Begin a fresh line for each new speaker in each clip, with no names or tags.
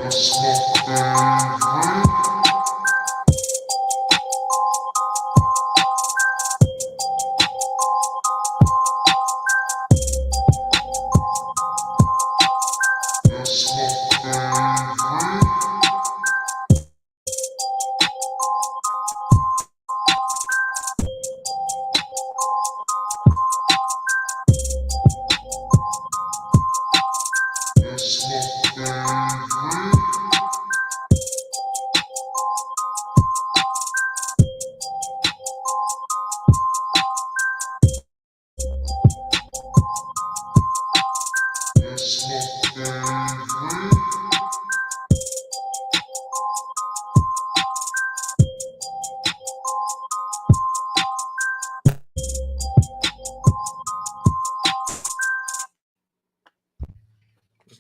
What's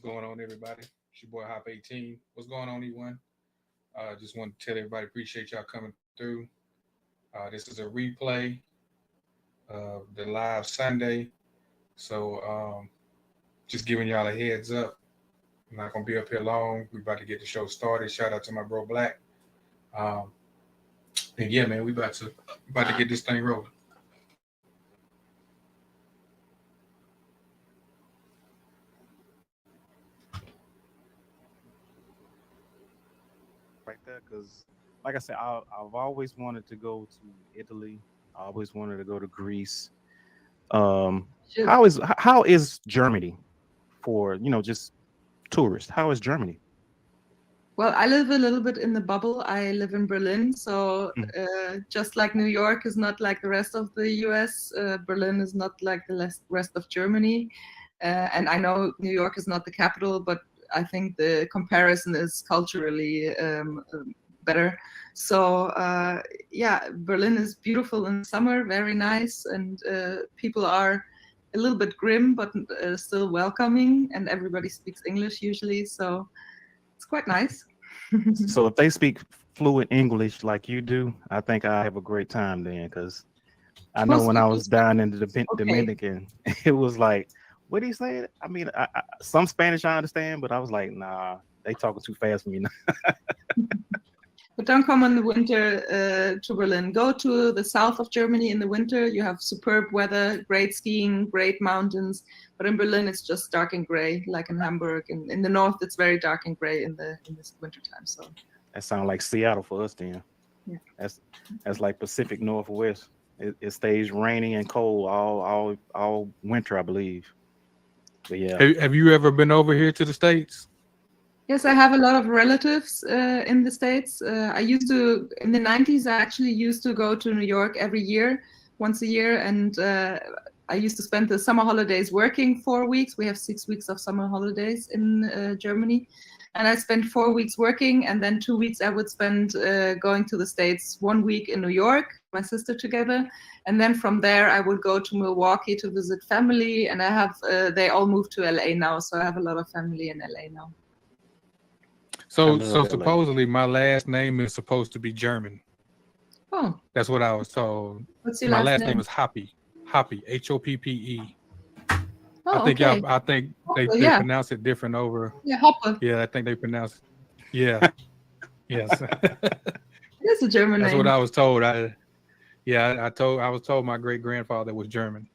going on, everybody? It's your boy Hop 18. What's going on, E1? Just want to tell everybody appreciate y'all coming through. This is a replay of the live Sunday. So just giving y'all a heads up. I'm not gonna be up here long. We about to get the show started. Shout out to my bro Black. Um, and yeah, man, we about to get this thing rolling.
Right there, because like I said, I've always wanted to go to Italy. I always wanted to go to Greece.
Should.
How is Germany for just tourists? How is Germany?
Well, I live a little bit in the bubble. I live in Berlin, so just like New York is not like the rest of the US, Berlin is not like the rest of Germany. And I know New York is not the capital, but I think the comparison is culturally better. So yeah, Berlin is beautiful in summer, very nice, and people are a little bit grim, but still welcoming, and everybody speaks English usually. So it's quite nice.
So if they speak fluent English like you do, I think I have a great time then. Because I know
Most
when I
people
was
speak
down in the
okay.
Dominican, it was like, what do you say? I mean, some Spanish I understand, but I was like, nah, they talking too fast for me now.
But don't come in the winter to Berlin. Go to the south of Germany in the winter. You have superb weather, great skiing, great mountains. But in Berlin, it's just dark and gray, like in Hamburg. And in the north, it's very dark and gray in this winter time. So
That sounds like Seattle for us then.
yeah.
That's like Pacific Northwest. It stays rainy and cold all winter, I believe. But yeah,
Have you ever been over here to the States?
Yes, I have a lot of relatives in the States. I used to, in the 90s, I actually used to go to New York every year, once a year. And I used to spend the summer holidays working 4 weeks. We have 6 weeks of summer holidays in Germany. And I spent 4 weeks working, and then 2 weeks I would spend going to the States, 1 week in New York, my sister together. And then from there, I would go to Milwaukee to visit family. And I have, they all moved to LA now. So I have a lot of family in LA now.
I
So
love LA.
supposedly my last name is supposed to be German.
Oh,
That's what I was told.
what's your
My
last
last name
name?
is Hoppy. Hoppy, Hoppe.
Oh, okay.
I think they
Yeah,
pronounce it different over.
yeah, Hoppe.
Yeah, I think they pronounce it. Yeah. Yes.
It is a German
That's what
name.
I was told. I was told my great grandfather was German.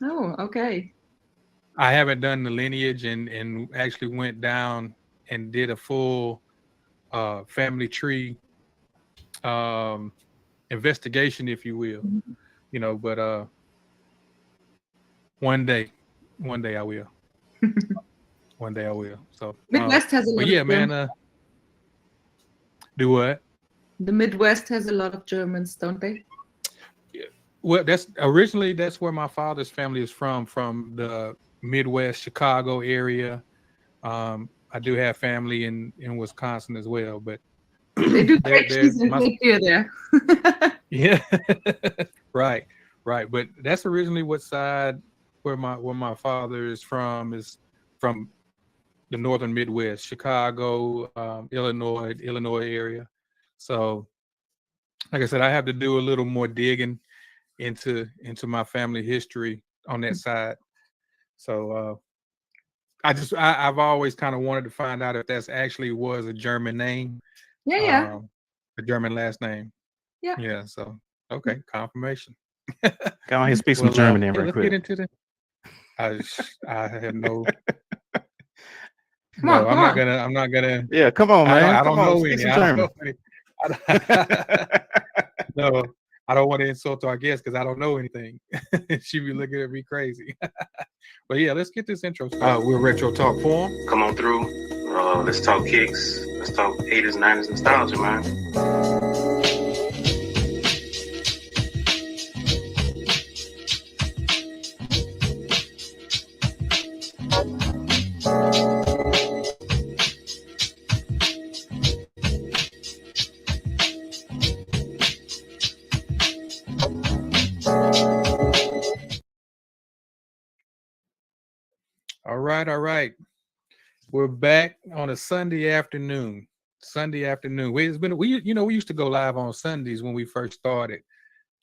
Oh, okay.
I haven't done the lineage and actually went down and did a full family tree um investigation, if you will.
Mhm.
But one day, one day I will. One day I will. So
Midwest has a
but
lot
yeah,
of
man,
Germans.
do what?
The Midwest has a lot of Germans, don't they?
Well, that's where my father's family is from the Midwest Chicago area. I do have family in Wisconsin as well, but
They do great
they're
cheese and
my
great beer there.
yeah. Right, right. But that's originally what side where my father is from the northern Midwest, Chicago, Illinois area. So, like I said, I have to do a little more digging into my family history on that side. So, I've always kind of wanted to find out if that's actually was a German name,
Yeah.
a German last name.
Yeah.
Yeah. So okay, confirmation.
Go on here, speak some
Well,
German then,
yeah,
real
let's
quick.
get into the. I have no.
Come
No,
on, come on.
I'm not gonna.
Yeah, come on, man.
I
Come
don't
on,
know
speak
any.
some
I don't
German.
know any. No, I don't want to insult our guest because I don't know anything. She'd be looking at me crazy. But yeah, let's get this intro started. We're Retro Talk Forum.
Come on through. Let's talk kicks. Let's talk 80s, 90s nostalgia, man.
All right. We're back on a Sunday afternoon. We used to go live on Sundays when we first started,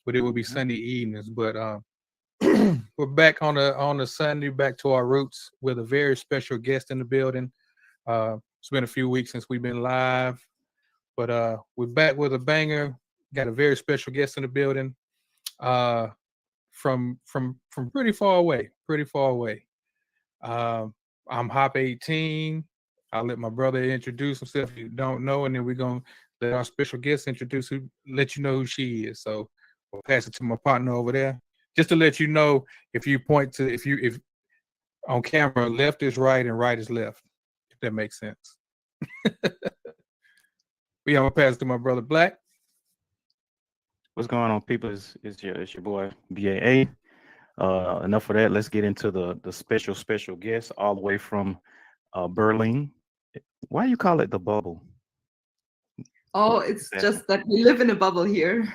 but it would be Sunday evenings. But we're back on a Sunday, back to our roots with a very special guest in the building. It's been a few weeks since we've been live, but we're back with a banger. Got a very special guest in the building. From pretty far away. I'm Hop 18. I'll let my brother introduce himself if you don't know, and then we're gonna let our special guest let you know who she is. So we'll pass it to my partner over there. Just to let you know, if on camera, left is right and right is left, if that makes sense. But yeah, I'm gonna pass it to my brother Black.
What's going on, people? It's your boy BAA. Enough of that. Let's get into the special guest all the way from Berlin. Why you call it the bubble?
Oh, it's just that we live in a bubble here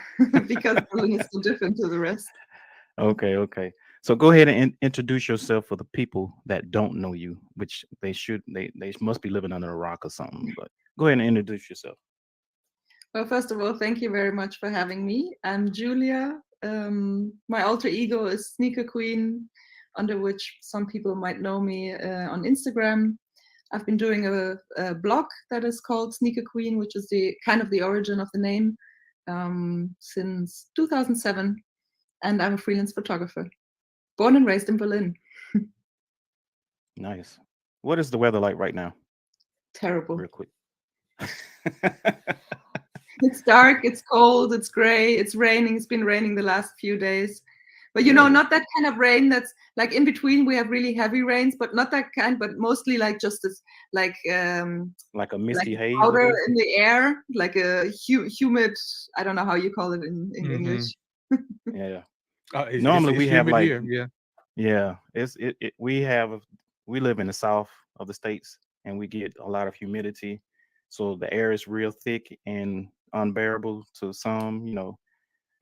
because Berlin is so different to the rest.
Okay. So go ahead and introduce yourself for the people that don't know you, which they must be living under a rock or something. But go ahead and introduce yourself.
Well, first of all, thank you very much for having me. I'm Julia. My alter ego is Sneakerqueen, under which some people might know me on Instagram. I've been doing a blog that is called Sneakerqueen, which is the kind of the origin of the name, since 2007. And I'm a freelance photographer, born and raised in Berlin.
Nice. What is the weather like right now?
Terrible.
Real quick.
It's dark, it's cold, it's gray, it's raining. It's been raining the last few days. But not that kind of rain that's like in between. We have really heavy rains, but not that kind, but mostly like just this, like
a misty haze
powder in the air, like a humid, I don't know how you call it in English.
Yeah.
Normally
we have like
here.
Yeah. We live in the south of the states and we get a lot of humidity. So the air is real thick and unbearable to some,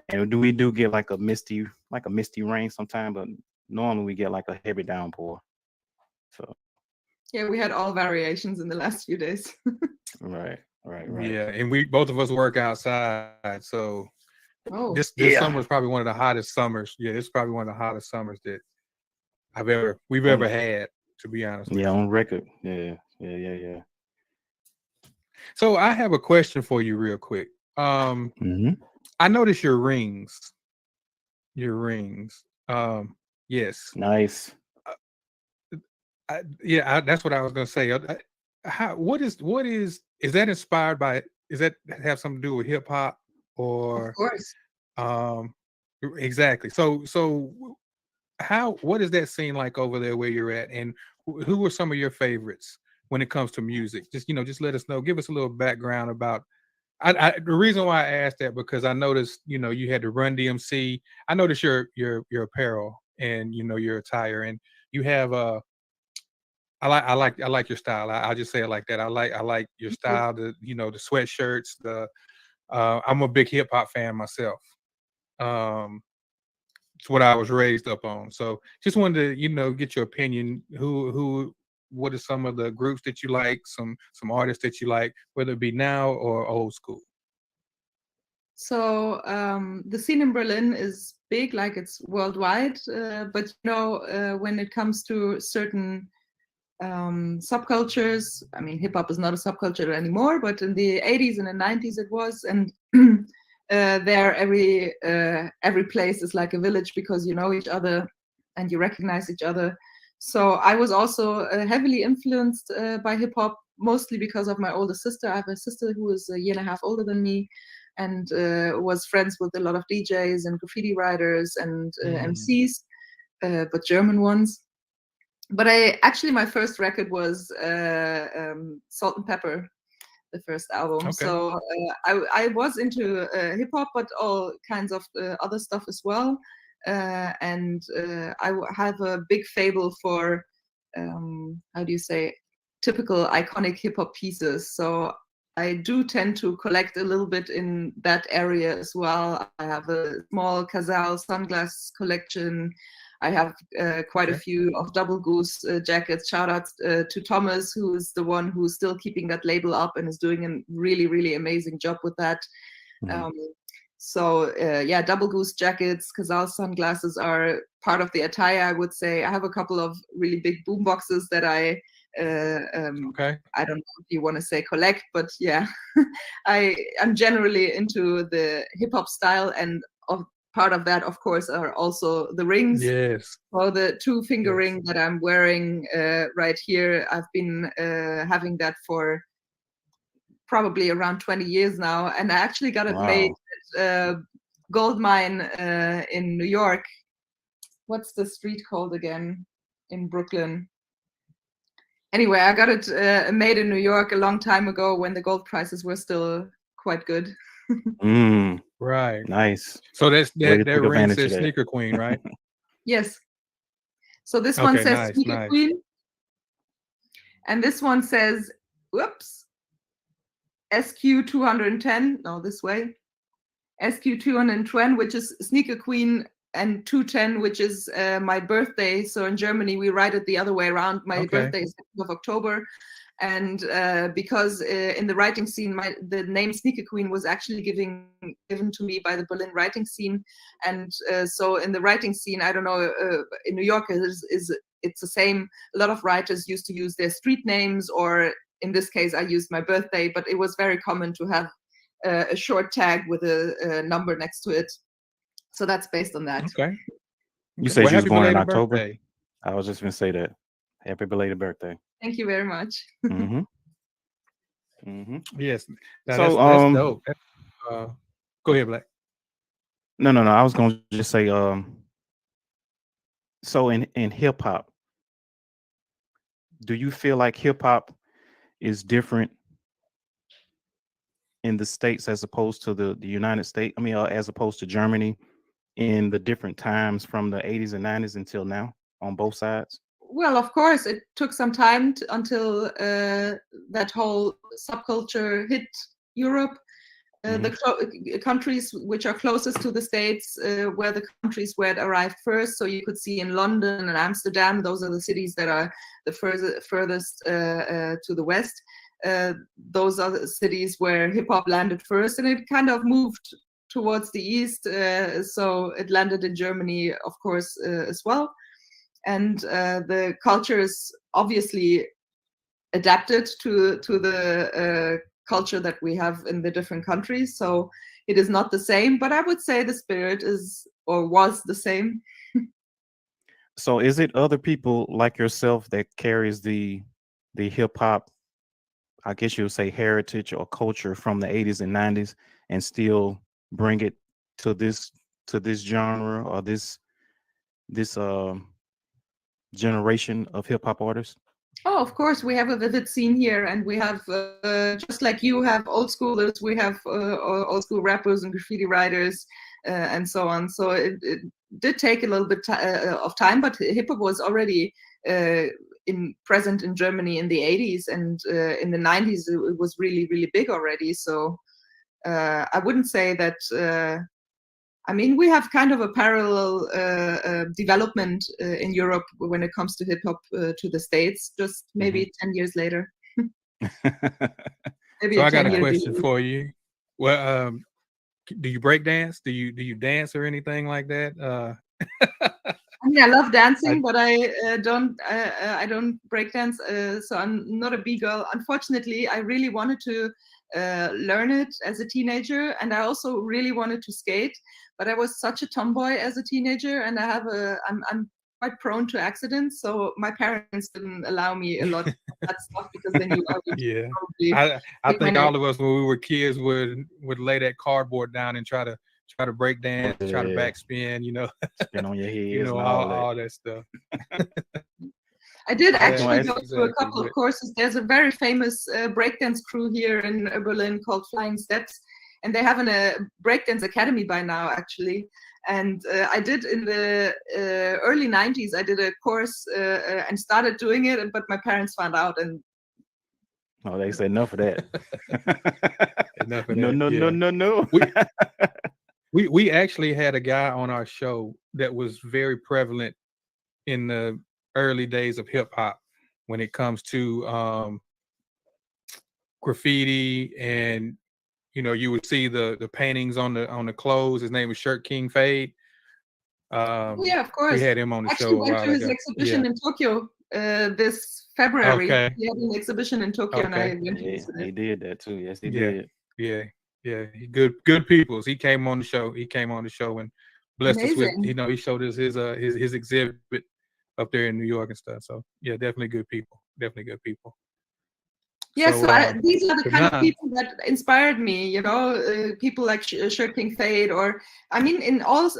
and we do get like a misty rain sometime, but normally we get like a heavy downpour. So
yeah, we had all variations in the last few days.
right.
Yeah, and both of us work outside, so this summer is probably one of the hottest summers. Yeah, it's probably one of the hottest summers that we've ever had, to be honest.
Yeah, on record. Yeah.
So I have a question for you real quick. I noticed your rings. Yes.
Nice.
That's what I was gonna say. Is that inspired by? Does that have something to do with hip hop or?
Of course.
Exactly. So what is that scene like over there where you're at, and who are some of your favorites when it comes to music? Just let us know. Give us a little background about. The reason why I asked that because I noticed, you had the Run DMC. I noticed your apparel and your attire, and you have I like your style. I'll just say it like that. I like your style. The sweatshirts. I'm a big hip hop fan myself. It's what I was raised up on. So just wanted to get your opinion. What are some of the groups that you like? Some artists that you like, whether it be now or old school.
So the scene in Berlin is big, like it's worldwide. But when it comes to certain subcultures. I mean, hip hop is not a subculture anymore, but in the 80s and the 90s it was. And there, every place is like a village because you know each other and you recognize each other. So I was also heavily influenced by hip hop, mostly because of my older sister. I have a sister who is a year and a half older than me, and was friends with a lot of DJs and graffiti writers and MCs, but German ones. But my first record was Salt and Pepper, the first album.
Okay.
So I was into hip hop, but all kinds of other stuff as well. And I have a big fable for how do you say, typical iconic hip hop pieces. So I do tend to collect a little bit in that area as well. I have a small Cazal sunglass collection. I have quite a few of Double Goose jackets. Shout out to Thomas, who is the one who's still keeping that label up and is doing a really, really amazing job with that. So Double Goose jackets, Cazal sunglasses are part of the attire, I would say. I have a couple of really big boom boxes that I don't know if you want to say collect, but yeah, I'm generally into the hip hop style, and part of that, of course, are also the rings.
Yes.
So the 2-finger ring that I'm wearing right here, I've been having that for probably around 20 years now, and I actually got it made at Gold Mine in New York. What's the street called again in Brooklyn? Anyway, I got it made in New York a long time ago when the gold prices were still quite good.
Right.
Nice.
So that ring says Sneakerqueen, right?
Yes. So this one says
nice,
Sneakerqueen.
nice.
And this one says, whoops, SQ210. No, this way. SQ210, which is Sneakerqueen, and 210, which is my birthday. So in Germany, we write it the other way around. My birthday is 2nd of October. And because in the writing scene, the name Sneakerqueen was actually given to me by the Berlin writing scene. And so in the writing scene, I don't know, in New York, it's the same. A lot of writers used to use their street names, or in this case, I used my birthday, but it was very common to have a short tag with a number next to it. So that's based on that.
Okay.
You said you was born in October?
Birthday.
I was just going to say that. Happy belated birthday.
Thank you very much.
Yes. Now,
So,
that's dope. Go ahead, Black.
No. I was going to just say, so in hip hop, do you feel like hip hop is different in the States as opposed to the United States? I mean, as opposed to Germany, in the different times from the 80s and 90s until now on both sides?
Well, of course, it took some time until that whole subculture hit Europe. The countries which are closest to the States were the countries where it arrived first. So you could see in London and Amsterdam, those are the cities that are the furthest to the west. Those are the cities where hip hop landed first, and it kind of moved towards the east. So it landed in Germany, of course, as well. And the culture is obviously adapted to the culture that we have in the different countries. So it is not the same, but I would say the spirit is or was the same.
So is it other people like yourself that carries the hip hop, I guess you would say, heritage or culture from the 80s and 90s and still bring it to this genre or this generation of hip hop artists?
Oh, of course, we have a vivid scene here, and we have, just like you have old schoolers, we have old school rappers and graffiti writers and so on. So it did take a little bit of time, but hip hop was already present in Germany in the 80s, and in the 90s it was really, really big already. So I wouldn't say that. I mean, we have kind of a parallel development in Europe when it comes to hip hop to the States, just maybe 10 years later.
Maybe so I got a question for you. Well, do you break dance? Do you dance or anything like that?
I mean, I love dancing, but I don't break dance, so I'm not a b-girl. Unfortunately, I really wanted to learn it as a teenager, and I also really wanted to skate, but I was such a tomboy as a teenager, and I'm quite prone to accidents, so my parents didn't allow me a lot of that stuff because they knew I would probably
I
break my
think
neck.
all of us when we were kids would lay that cardboard down and try to break dance, try to backspin,
Spin on your head,
you know,
and
all that stuff.
I did
Yeah,
actually go to a
exactly,
couple of
but-
courses. There's a very famous breakdance crew here in Berlin called Flying Steps, and they have a breakdance academy by now, actually. And I did in the early 90s, I did a course and started doing it, but my parents found out, and
Oh, they said enough of that.
Enough of
No,
that,
no,
yeah.
no.
We actually had a guy on our show that was very prevalent in the early days of hip hop when it comes to graffiti, and you would see the paintings on the clothes. His name was Shirt King Fade.
yeah, of course.
We had him on the
Actually
show a
went
while
to his
ago.
exhibition in Tokyo this February.
Okay.
He had an exhibition in Tokyo, and I
Okay.
went to
Yeah,
visit
he
it.
did that too. Yes, he
Yeah.
did.
Yeah. Good peoples. He came on the show. And blessed us with,
Amazing.
he showed us his exhibit up there in New York and stuff. So yeah, definitely good people.
Yeah,
So,
these are the
so
kind of
now-
people that inspired me, people like Shirt King Fade, or I mean, in all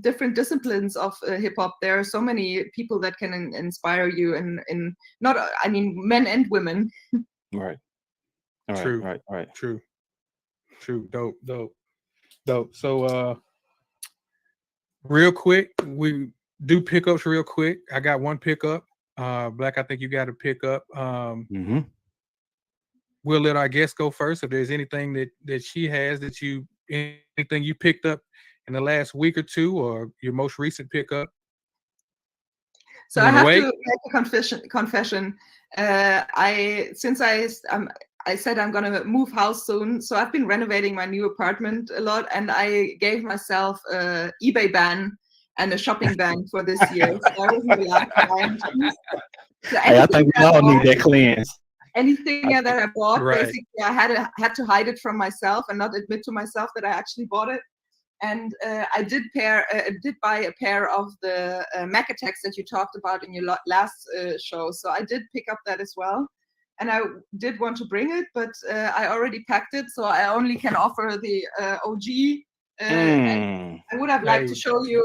different disciplines of hip hop, there are so many people that can inspire you, in not, I mean, men and women.
Right. All right.
True.
Right.
True. Dope. So real quick, we do pickups real quick. I got one pickup. Black, I think you got a pickup.
Mm-hmm.
We'll let our guest go first. If there's anything that she has anything you picked up in the last week or two, or your most recent pickup.
So
You
I
wanna
have
wait?
to make a confession. I said I'm gonna move house soon, so I've been renovating my new apartment a lot, and I gave myself a eBay ban and a shopping ban for this year. So I wasn't allowed to buy anything. So
Hey, I think we all need that cleanse.
anything that I bought,
Right.
basically, I had to hide it from myself and not admit to myself that I actually bought it. And I did buy a pair of the Mac Attacks that you talked about in your last show. So I did pick up that as well. And I did want to bring it, but I already packed it, so I only can offer the OG. And I would have liked to show you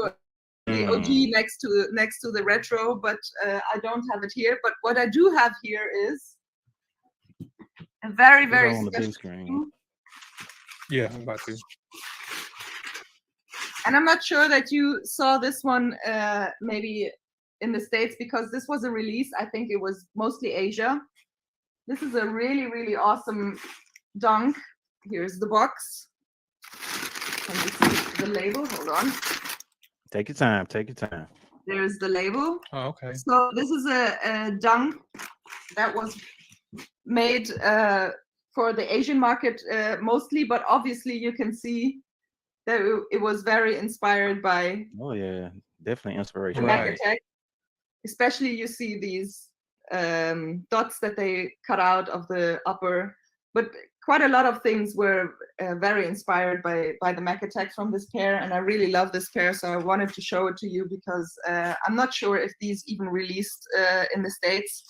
the OG next to the retro, but I don't have it here. But what I do have here is a very, very
on the
special
big screen.
thing.
Yeah, I'm about to.
And I'm not sure that you saw this one maybe in the States, because this was a release. I think it was mostly Asia. This is a really, really awesome dunk. Here's the box. Can you see the label? Hold on.
Take your time.
There's the label.
Oh, okay.
So this is a dunk that was made for the Asian market mostly, but obviously you can see that it was very inspired by
Oh yeah, definitely inspiration.
Mac
Right.
Attack. Especially you see these dots that they cut out of the upper, but quite a lot of things were very inspired by the Mac Attack from this pair, and I really love this pair, so I wanted to show it to you because I'm not sure if these even released in the States.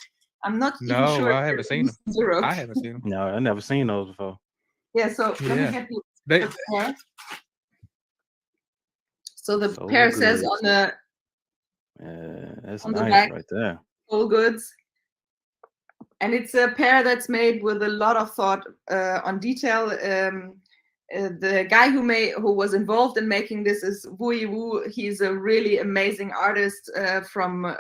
I'm not even sure.
I haven't seen them.
Europe.
I haven't seen them.
No, I never seen those before.
Yeah, so let
Yeah.
me get you
They,
the pair. So the
So
pair says
good.
on the
That's
on the
nice
back.
right there.
All Goods. And it's a pair that's made with a lot of thought on detail. The guy who was involved in making this is Wui Wu. He's a really amazing artist from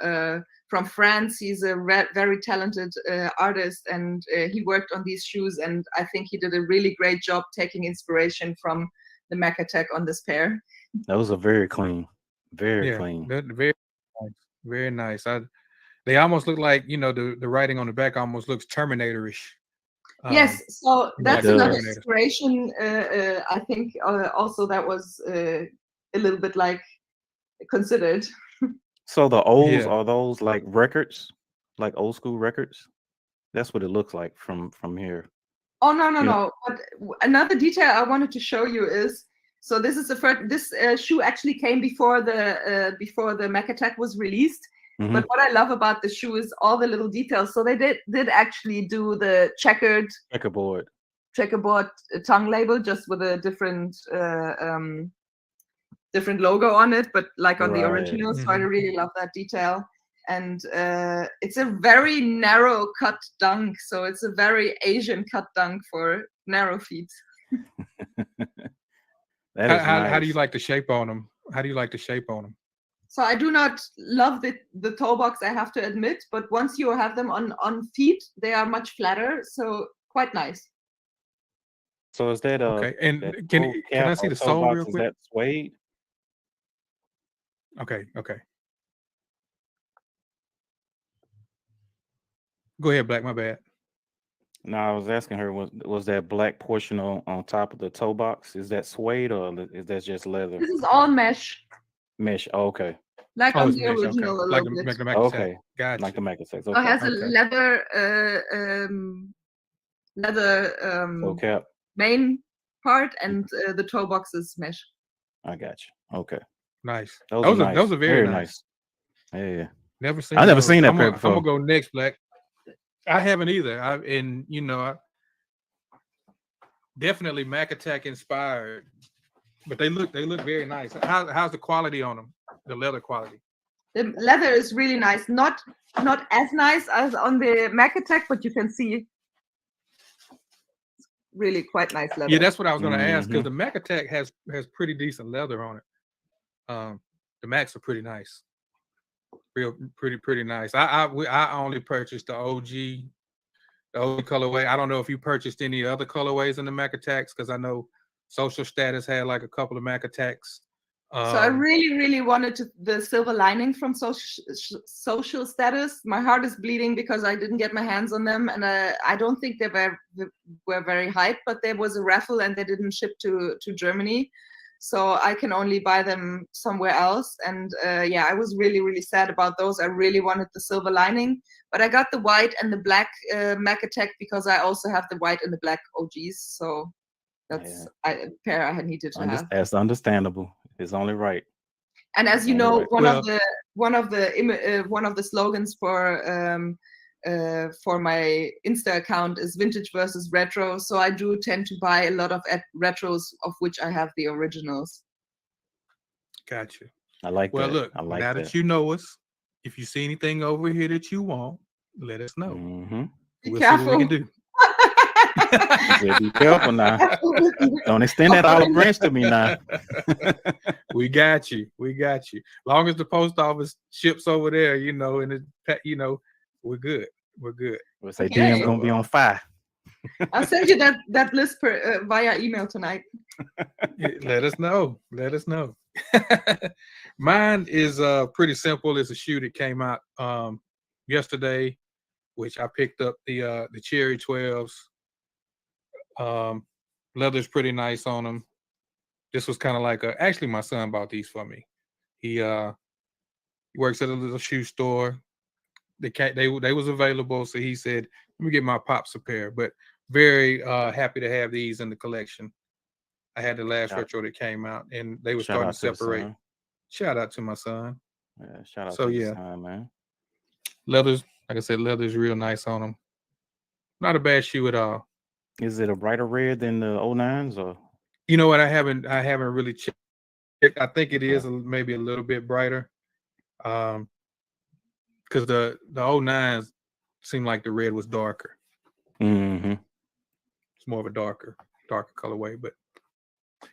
France. He's a very talented artist, and he worked on these shoes. And I think he did a really great job taking inspiration from the Mac Attack on this pair.
Those are very clean. Very clean.
they're very nice. Very nice. They almost look like, the writing on the back almost looks Terminator-ish.
Yes, so that's
like
another
Terminator.
inspiration. I think also that was a little bit like considered.
So the O's
Yeah.
are those like records, like old school records? That's what it looks like from here.
Oh no.
You know-
But another detail I wanted to show you is, so this is the first. This shoe actually came before the Mac Attack was released.
Mhm.
But what I love about the shoe is all the little details. So they did actually do the checkerboard tongue label, just with a different logo on it, but like on the
Right.
original. So I really love that detail. And it's a very narrow cut dunk, so it's a very Asian cut dunk for narrow feet.
That is nice.
How do you like the shape on them? How do you like the shape on them?
So I do not love the toe box, I have to admit, but once you have them on feet, they are much flatter, so quite nice.
So is that
Okay, and
that
can
toe
I
cap
see
or
the
toe
sole
box,
real
is
quick?
that suede?
Okay. Go ahead, Black. My bad.
No, I was asking her, was that black portion on top of the toe box? Is that suede or is that just leather?
This is all mesh,
Mesh. Oh, okay.
like
Oh,
on
it's
the
mesh. Okay,
original a
like
little bit.
the Mac Attack.
Okay.
Gotcha.
Like the Mac Attack.
So it
Okay.
has a
Okay.
leather
Toe cap.
main part, and the toe box is mesh.
I got you. Okay.
Nice.
Those are nice.
Those are very
nice.
nice.
Yeah.
Never seen.
I've never
those.
seen that
I'm
pair
gonna
before.
go next, Black. I haven't either. Definitely Mac Attack inspired, but they look very nice. How's the quality on them? The leather quality.
The leather is really nice. Not as nice as on the Mac Attack, but you can see really quite nice leather.
Yeah, that's what I was going to ask, because
Mhm.
the Mac Attack has pretty decent leather on it. The Macs are pretty nice, real pretty nice. I only purchased the OG colorway. I don't know if you purchased any other colorways in the Mac Attacks, because I know Social Status had like a couple of Mac Attacks.
So I really wanted the silver lining from Social Status. My heart is bleeding because I didn't get my hands on them, and I don't think they were very hyped. But there was a raffle, and they didn't ship to Germany, so I can only buy them somewhere else. And yeah, I was really sad about those. I really wanted the silver lining, but I got the white and the black Mac Attack because I also have the white and the black OGs. So that's a pair I needed to have.
That's understandable. It's only right.
And as you
Only
know,
right.
one of the slogans for my Insta account is vintage versus retro. So I do tend to buy a lot of retros, of which I have the originals.
Gotcha.
I like that.
Well, look,
I like
now that you know us, if you see anything over here that you want, let us know.
Mhm.
Be
We'll
careful.
see what we can do.
Yeah, be careful now. Don't extend that olive branch to me now.
We got you. Long as the post office ships over there, and we're good.
We'll say
Okay.
DM's gonna be on fire.
I'll send you that list via email tonight.
Let us know. Mine is pretty simple. It's a shoe that came out yesterday, which I picked up the Cherry 12s. Leather's pretty nice on them. This was kind of like actually my son bought these for me. He works at a little shoe store. They was available, so he said, "Let me get my pops a pair." But very happy to have these in the collection. I had the last retro that came out, and they were starting to separate. Shout out to my son.
Yeah, shout out to your son, man.
Leather's, like I said, leather's real nice on them. Not a bad shoe at all.
Is it a brighter red than the 09s, or?
You know what? I haven't really checked. I think it is maybe a little bit brighter. Because the 09s seemed like the red was darker.
Mm-hmm.
It's more of a darker colorway. But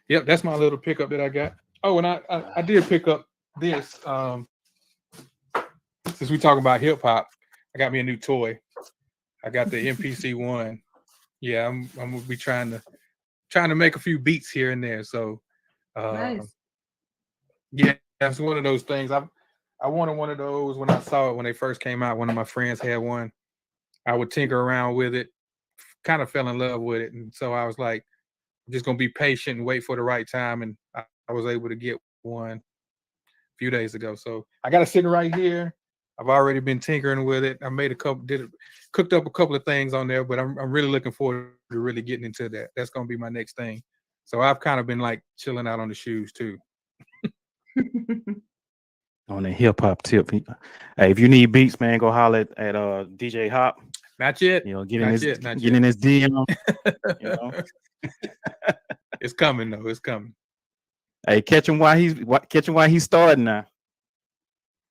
yep, that's my little pickup that I got. Oh, and I did pick up this. Since we talk about hip hop, I got me a new toy. I got the MPC one. Yeah, I'm gonna be trying to make a few beats here and there. So
Nice.
Yeah, that's one of those things. I wanted one of those when I saw it when they first came out. One of my friends had one. I would tinker around with it, kind of fell in love with it. And so I was like, I'm just gonna be patient and wait for the right time. And I was able to get one a few days ago. So I got it sitting right here. I've already been tinkering with it. I made cooked up a couple of things on there, but I'm really looking forward to really getting into that. That's gonna be my next thing. So I've kind of been like chilling out on the shoes too.
On a hip hop tip, hey, if you need beats, man, go holler at DJ Hop.
Not yet.
You know,
get in his
DM. You know,
it's coming though. It's coming.
Hey, catch him while he's starting now.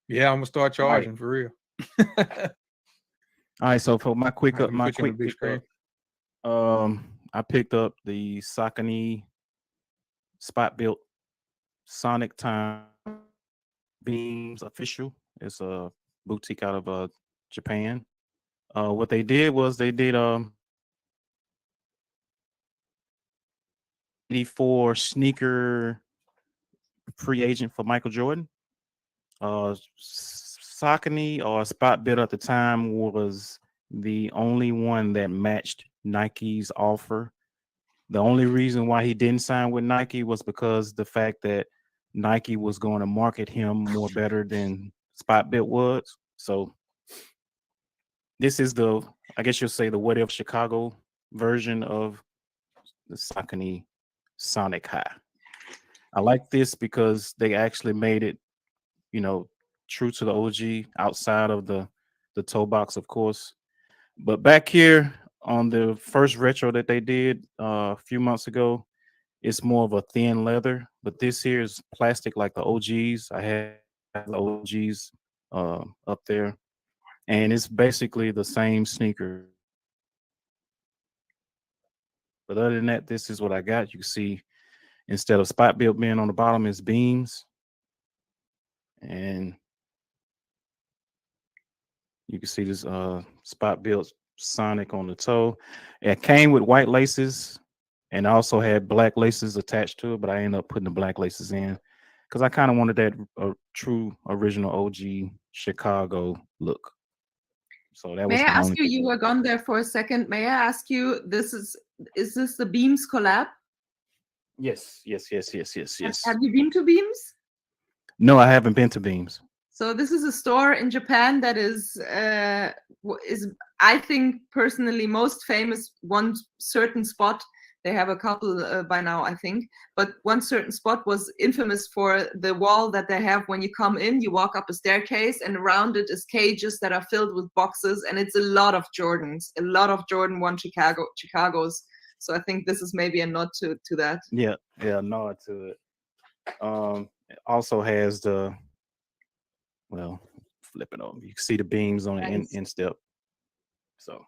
Yeah, I'm gonna start charging for real.
All right, so for my quick I picked up the Saucony spot built Sonic Time Beams official. It's a boutique out of Japan. What they did was they did 84 sneaker free agent for Michael Jordan. Saucony or Spot Bit at the time was the only one that matched Nike's offer. The only reason why he didn't sign with Nike was because the fact that Nike was going to market him more better than Spot Bit was. So this is I guess you'll say the What If Chicago version of the Saucony Sonic High. I like this because they actually made it, you know, true to the OG outside of the toe box, of course. But back here on the first retro that they did a few months ago, it's more of a thin leather, but this here is plastic like the OGs. I have the OGs up there, and it's basically the same sneaker. But other than that, this is what I got. You can see instead of spot built being on the bottom, it's beams. And you can see this spot built Sonic on the toe. It came with white laces and also had black laces attached to it, but I ended up putting the black laces in because I kind of wanted that true original OG Chicago look. So that was.
May I ask you? You were gone there for a second. May I ask you? Is this the Beams collab?
Yes.
Have you been to Beams?
No, I haven't been to Beams.
So this is a store in Japan that is I think personally most famous. One certain spot, they have a couple by now, I think, but one certain spot was infamous for the wall that they have when you come in. You walk up a staircase, and around it is cages that are filled with boxes, and it's a lot of Jordans, a lot of Jordan 1 Chicagos. So I think this is maybe a nod to that.
Yeah, nod to it. It also has flip it over. You can see the beams on the instep. So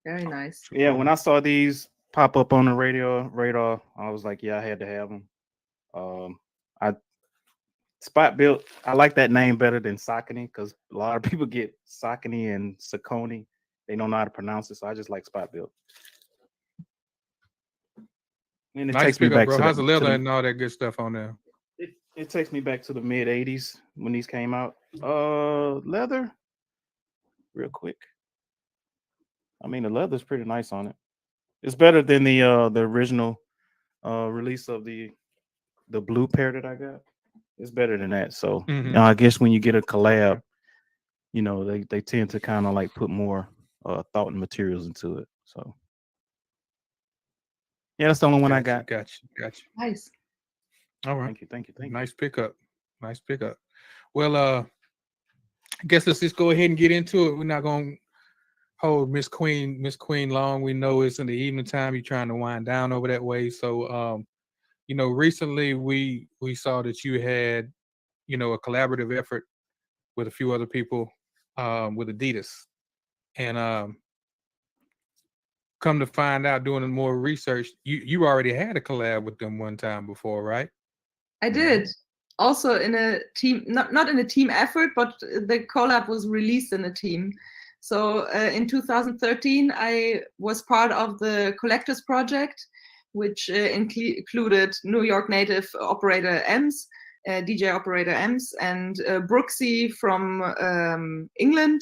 very nice.
Yeah, when I saw these pop up on the radar, I was like, yeah, I had to have them. I spot built. I like that name better than Saucony because a lot of people get Saucony and Saucony. They don't know how to pronounce it, so I just like spot built. And it takes me back
bro.
to
How's the leather and all that good stuff on there?
It takes me back to the mid 80s when these came out. Leather, real quick. I mean, the leather's pretty nice on it. It's better than the original release of the blue pair that I got. It's better than that. So I guess when you get a collab, you know, they tend to kind of like put more thought and materials into it. So yeah, that's the only one I got.
Gotcha.
Nice.
All right.
Thank you.
Nice pickup. Well, I guess let's just go ahead and get into it. We're not gonna hold Miss Queen long. We know it's in the evening time. You're trying to wind down over that way. So you know, recently we saw that you had, you know, a collaborative effort with a few other people with Adidas. And come to find out, doing more research, you already had a collab with them one time before, right?
I did. Also in a team, not in a team effort, but the collab was released in a team. So in 2013, I was part of the Collectors Project, which included New York native operator Ems, DJ operator Ems, and Brooksy from England.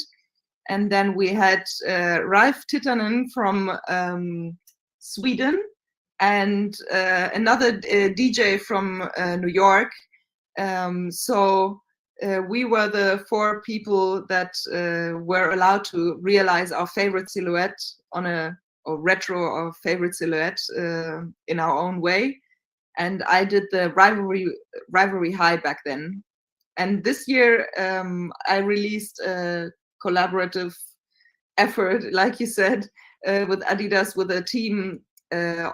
And then we had Ralph Titanen from Sweden, and another DJ from New York. So we were the 4 people that were allowed to realize our favorite silhouette or retro or favorite silhouette in our own way. And I did the rivalry high back then. And this year I released a collaborative effort, like you said, with Adidas, with a team,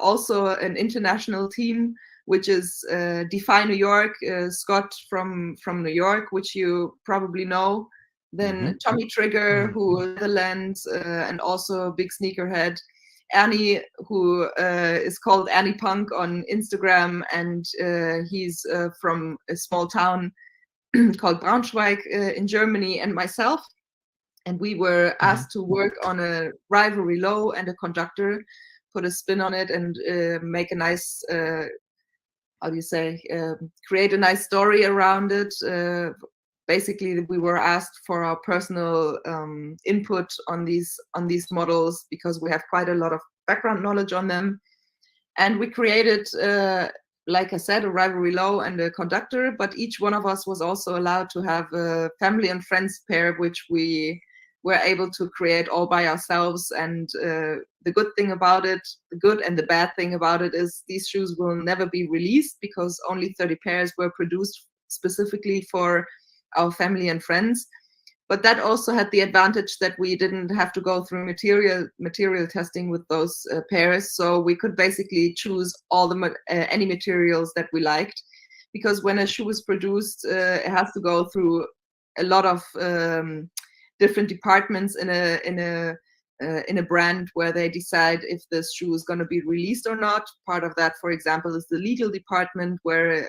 also an international team, which is Defy New York, Scott from New York, which you probably know. Then Tommy Trigger, who is Netherlands, and also a big sneakerhead. Ernie, who is called Ernie Punk on Instagram, and he's from a small town called Braunschweig in Germany, and myself. And we were asked to work on a rivalry low and a conductor, put a spin on it, and make a nice, create a nice story around it. Basically, we were asked for our personal input on these models, because we have quite a lot of background knowledge on them. And we created, like I said, a rivalry low and a conductor, but each one of us was also allowed to have a family and friends pair, which we were able to create all by ourselves. And the good thing about it, the good and the bad thing about it, is these shoes will never be released, because only 30 pairs were produced specifically for our family and friends. But that also had the advantage that we didn't have to go through material testing with those pairs. So we could basically choose all the any materials that we liked, because when a shoe is produced, it has to go through a lot of different departments in a brand, where they decide if this shoe is going to be released or not. Part of that, for example, is the legal department, where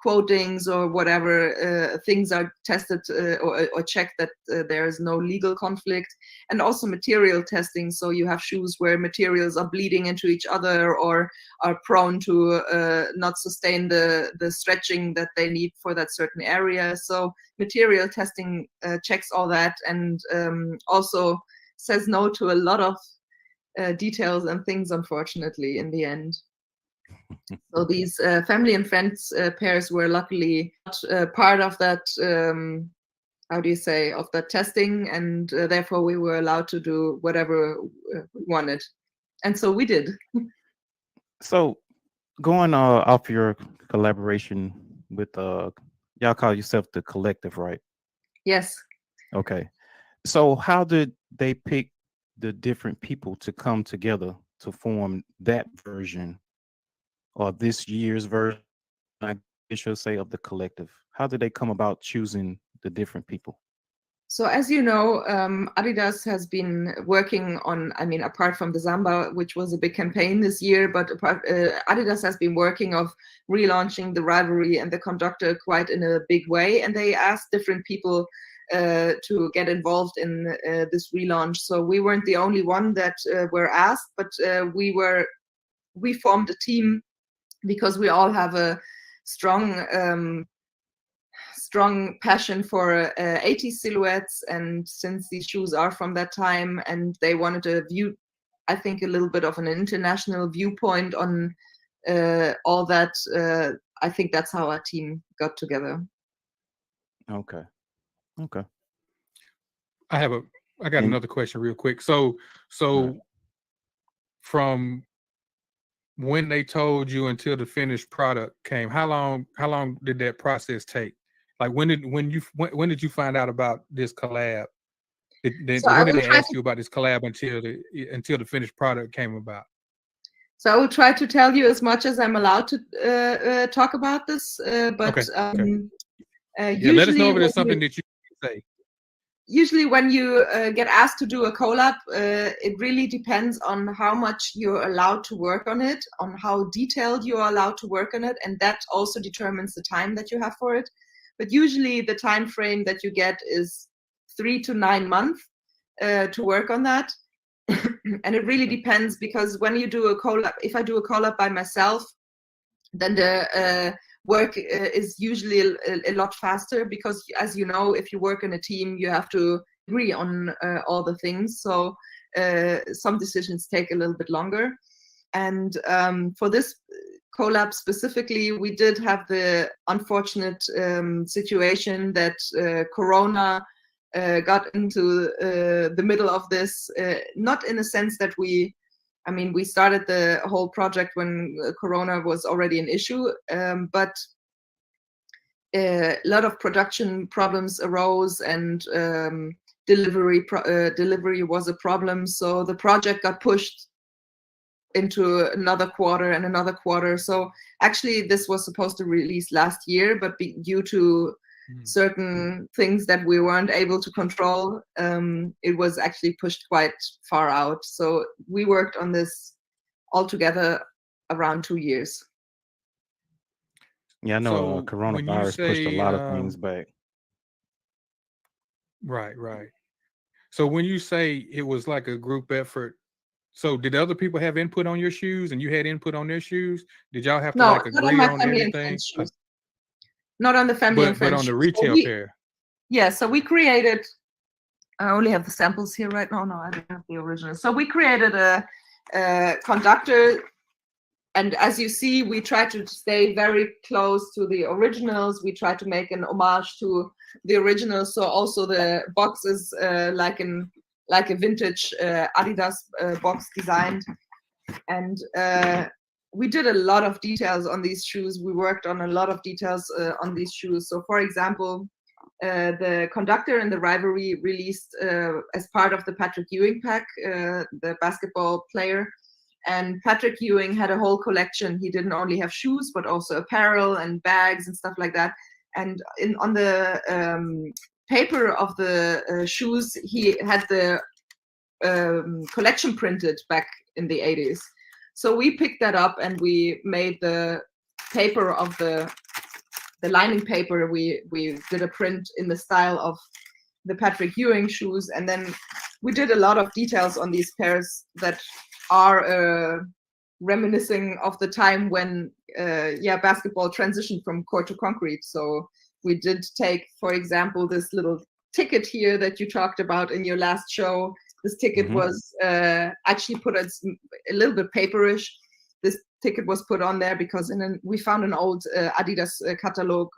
quotings or whatever things are tested or checked that there is no legal conflict, and also material testing. So you have shoes where materials are bleeding into each other or are prone to not sustain the stretching that they need for that certain area. So material testing checks all that, and also says no to a lot of details and things, unfortunately, in the end. So these family and friends pairs were luckily not part of that, of that testing, and therefore we were allowed to do whatever we wanted. And so we did.
So going off your collaboration with y'all call yourself the Collective, right?
Yes.
Okay. So how did they pick the different people to come together to form that version, or this year's version, I should say, of the Collective? How did they come about choosing the different people?
So as you know, Adidas has been working on, apart from the Samba, which was a big campaign this year, but Adidas has been working of relaunching the rivalry and the conductor quite in a big way. And they asked different people to get involved in this relaunch. So we weren't the only one that were asked, but we formed a team, because we all have a strong passion for 80s silhouettes, and since these shoes are from that time, and they wanted to view, I think, a little bit of an international viewpoint on all that, I think that's how our team got together.
Okay.
I got another question real quick. So from when they told you until the finished product came, how long did that process take? Like when did you find out about this collab? When did they ask you about this collab until the finished product came about?
So I will try to tell you as much as I'm allowed to talk about this, but
okay.
Usually
let us know if there's something that you can say.
Usually when you get asked to do a collab, it really depends on how much you're allowed to work on it, on how detailed you are allowed to work on it, and that also determines the time that you have for it. But usually the time frame that you get is 3 to 9 months to work on that. And it really depends, because when you do a collab, if I do a collab by myself, then the work is usually a lot faster, because, as you know, if you work in a team, you have to agree on all the things. So some decisions take a little bit longer. And for this collab specifically, we did have the unfortunate situation that Corona got into the middle of this, not in a sense that we started the whole project when Corona was already an issue, but a lot of production problems arose, and delivery was a problem. So the project got pushed into another quarter and another quarter. So actually this was supposed to release last year, but due to certain things that we weren't able to control, it was actually pushed quite far out. So we worked on this altogether around 2 years.
Yeah, I know coronavirus pushed a lot of things back.
Right. So when you say it was like a group effort, so did other people have input on your shoes and you had input on their shoes? Did y'all have to like agree on everything?
Not on the family and friends.
But on the retail pair.
Yeah, so we created, I only have the samples here right now. No, I don't have the original. So we created a conductor, and as you see, we try to stay very close to the originals. We try to make an homage to the originals. So also the box is like a vintage Adidas box designed. And we did a lot of details on these shoes. We worked on a lot of details on these shoes. So for example, the Conductor and the Rivalry released as part of the Patrick Ewing pack, the basketball player. And Patrick Ewing had a whole collection. He didn't only have shoes, but also apparel and bags and stuff like that. And on the paper of the shoes, he had the collection printed back in the 80s. So we picked that up and we made the paper of the lining paper. We did a print in the style of the Patrick Ewing shoes. And then we did a lot of details on these pairs that are reminiscing of the time when basketball transitioned from court to concrete. So we did take, for example, this little ticket here that you talked about in your last show. This ticket was actually put as a little bit paperish. This ticket was put on there because we found an old Adidas catalog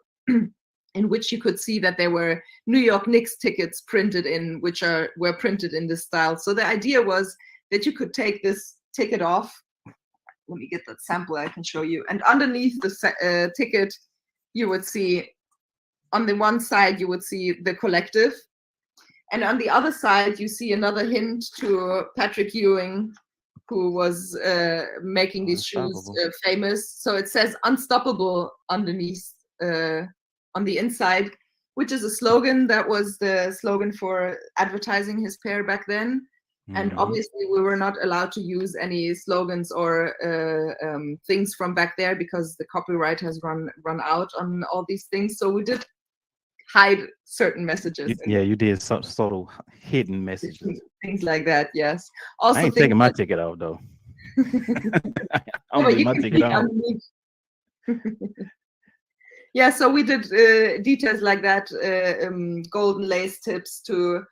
in which you could see that there were New York Knicks tickets printed in, which were printed in this style. So the idea was that you could take this ticket off. Let me get that sample, I can show you. And underneath the ticket, you would see, on the one side, you would see the collective. And on the other side, you see another hint to Patrick Ewing, who was making these shoes famous. So it says Unstoppable underneath on the inside, which is a slogan that was the slogan for advertising his pair back then. And obviously we were not allowed to use any slogans or things from back there because the copyright has run out on all these things. So we did hide certain messages.
You did some sort of hidden messages.
Things like that, yes. Also,
I ain't taking my ticket off though. I'm taking my ticket off. Yeah, so we did details like that, golden lace tips to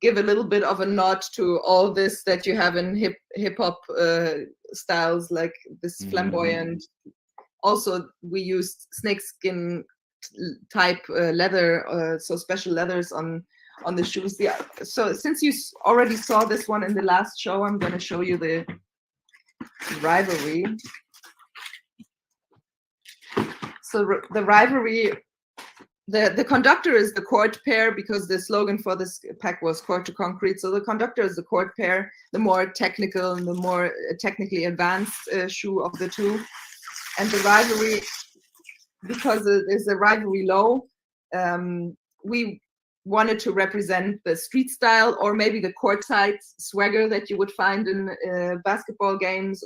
give a little bit of a nod to all this that you have in hip hop styles, like this flamboyant. Also, we used snakeskin type leather, so special leathers on the shoes. Yeah. So since you already saw this one in the last show, I'm going to show you the Rivalry. So the Rivalry. The Conductor is the court pair because the slogan for this pack was court to concrete. So the Conductor is the court pair, the more technical and the more technically advanced shoe of the two. And the Rivalry, because it is a Rivalry low, we wanted to represent the street style or maybe the courtside swagger that you would find in basketball games.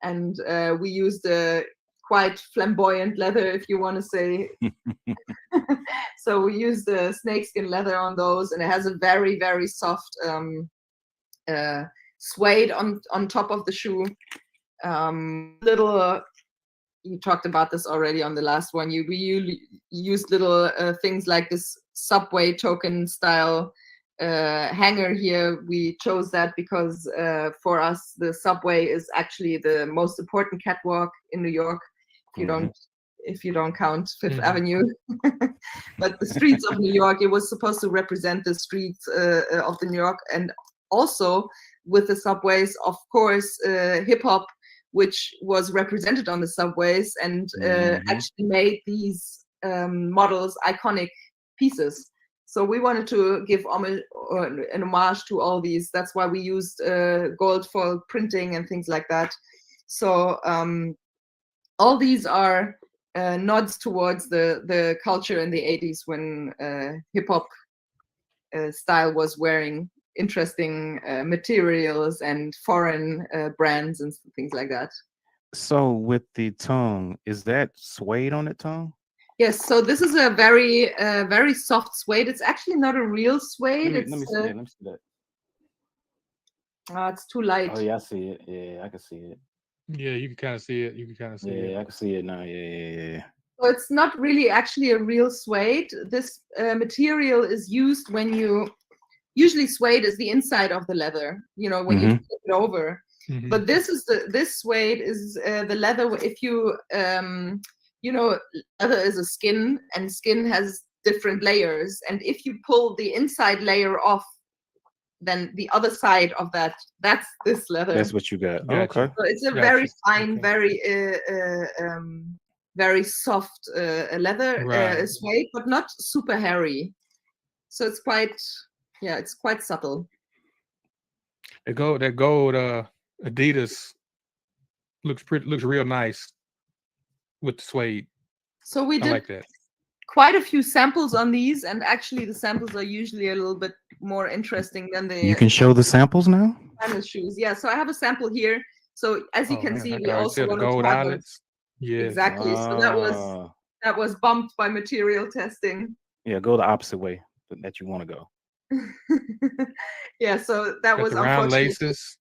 And we used a quite flamboyant leather, if you want to say. So we used the snakeskin leather on those, and it has a very, very soft suede on top of the shoe. You talked about this already on the last one. We used little things like this subway token style
hanger here, we chose that because for us the subway is actually the most important catwalk in New York. If you don't count Fifth Avenue, but the streets of New York, it was supposed to represent the streets of the New York, and also with the subways, of course, hip hop, which was represented on the subways, and actually made these models iconic pieces. So we wanted to give an homage to all these. That's why we used gold foil printing and things like that. So all these are nods towards the culture in the 80s when hip hop style was wearing interesting materials and foreign brands and things like that.
So with the tongue, is that suede on the tongue?
Yes, so this is a very soft suede. It's actually not a real suede.
Let me see that. Let me see that.
It's too light.
Oh yeah, I see it. Yeah, I can see it.
Yeah, you can kind of see it.
Yeah, I can see it now. Yeah.
So it's not really actually a real suede. This material is used when you usually suede is the inside of the leather. You know, when you flip it over. But this suede is the leather. If you you know, leather is a skin, and skin has different layers. And if you pull the inside layer off, then the other side of that's this leather.
That's what you got.
Gotcha.
Okay.
So it's a very fine, very soft leather suede, but not super hairy. So it's quite, it's quite subtle.
That gold Adidas looks real nice with the suede.
So we did
like that.
Quite a few samples on these, and actually the samples are usually a little bit more interesting than the.
You can show the samples now.
Shoes, yeah. So I have a sample here. So as you can see, we also
the
wanted
gold
to have
eyelets. Yeah,
exactly. So that was bumped by material testing.
Yeah, go the opposite way that you want to go.
Yeah, so that was
the round
unfortunate.
laces.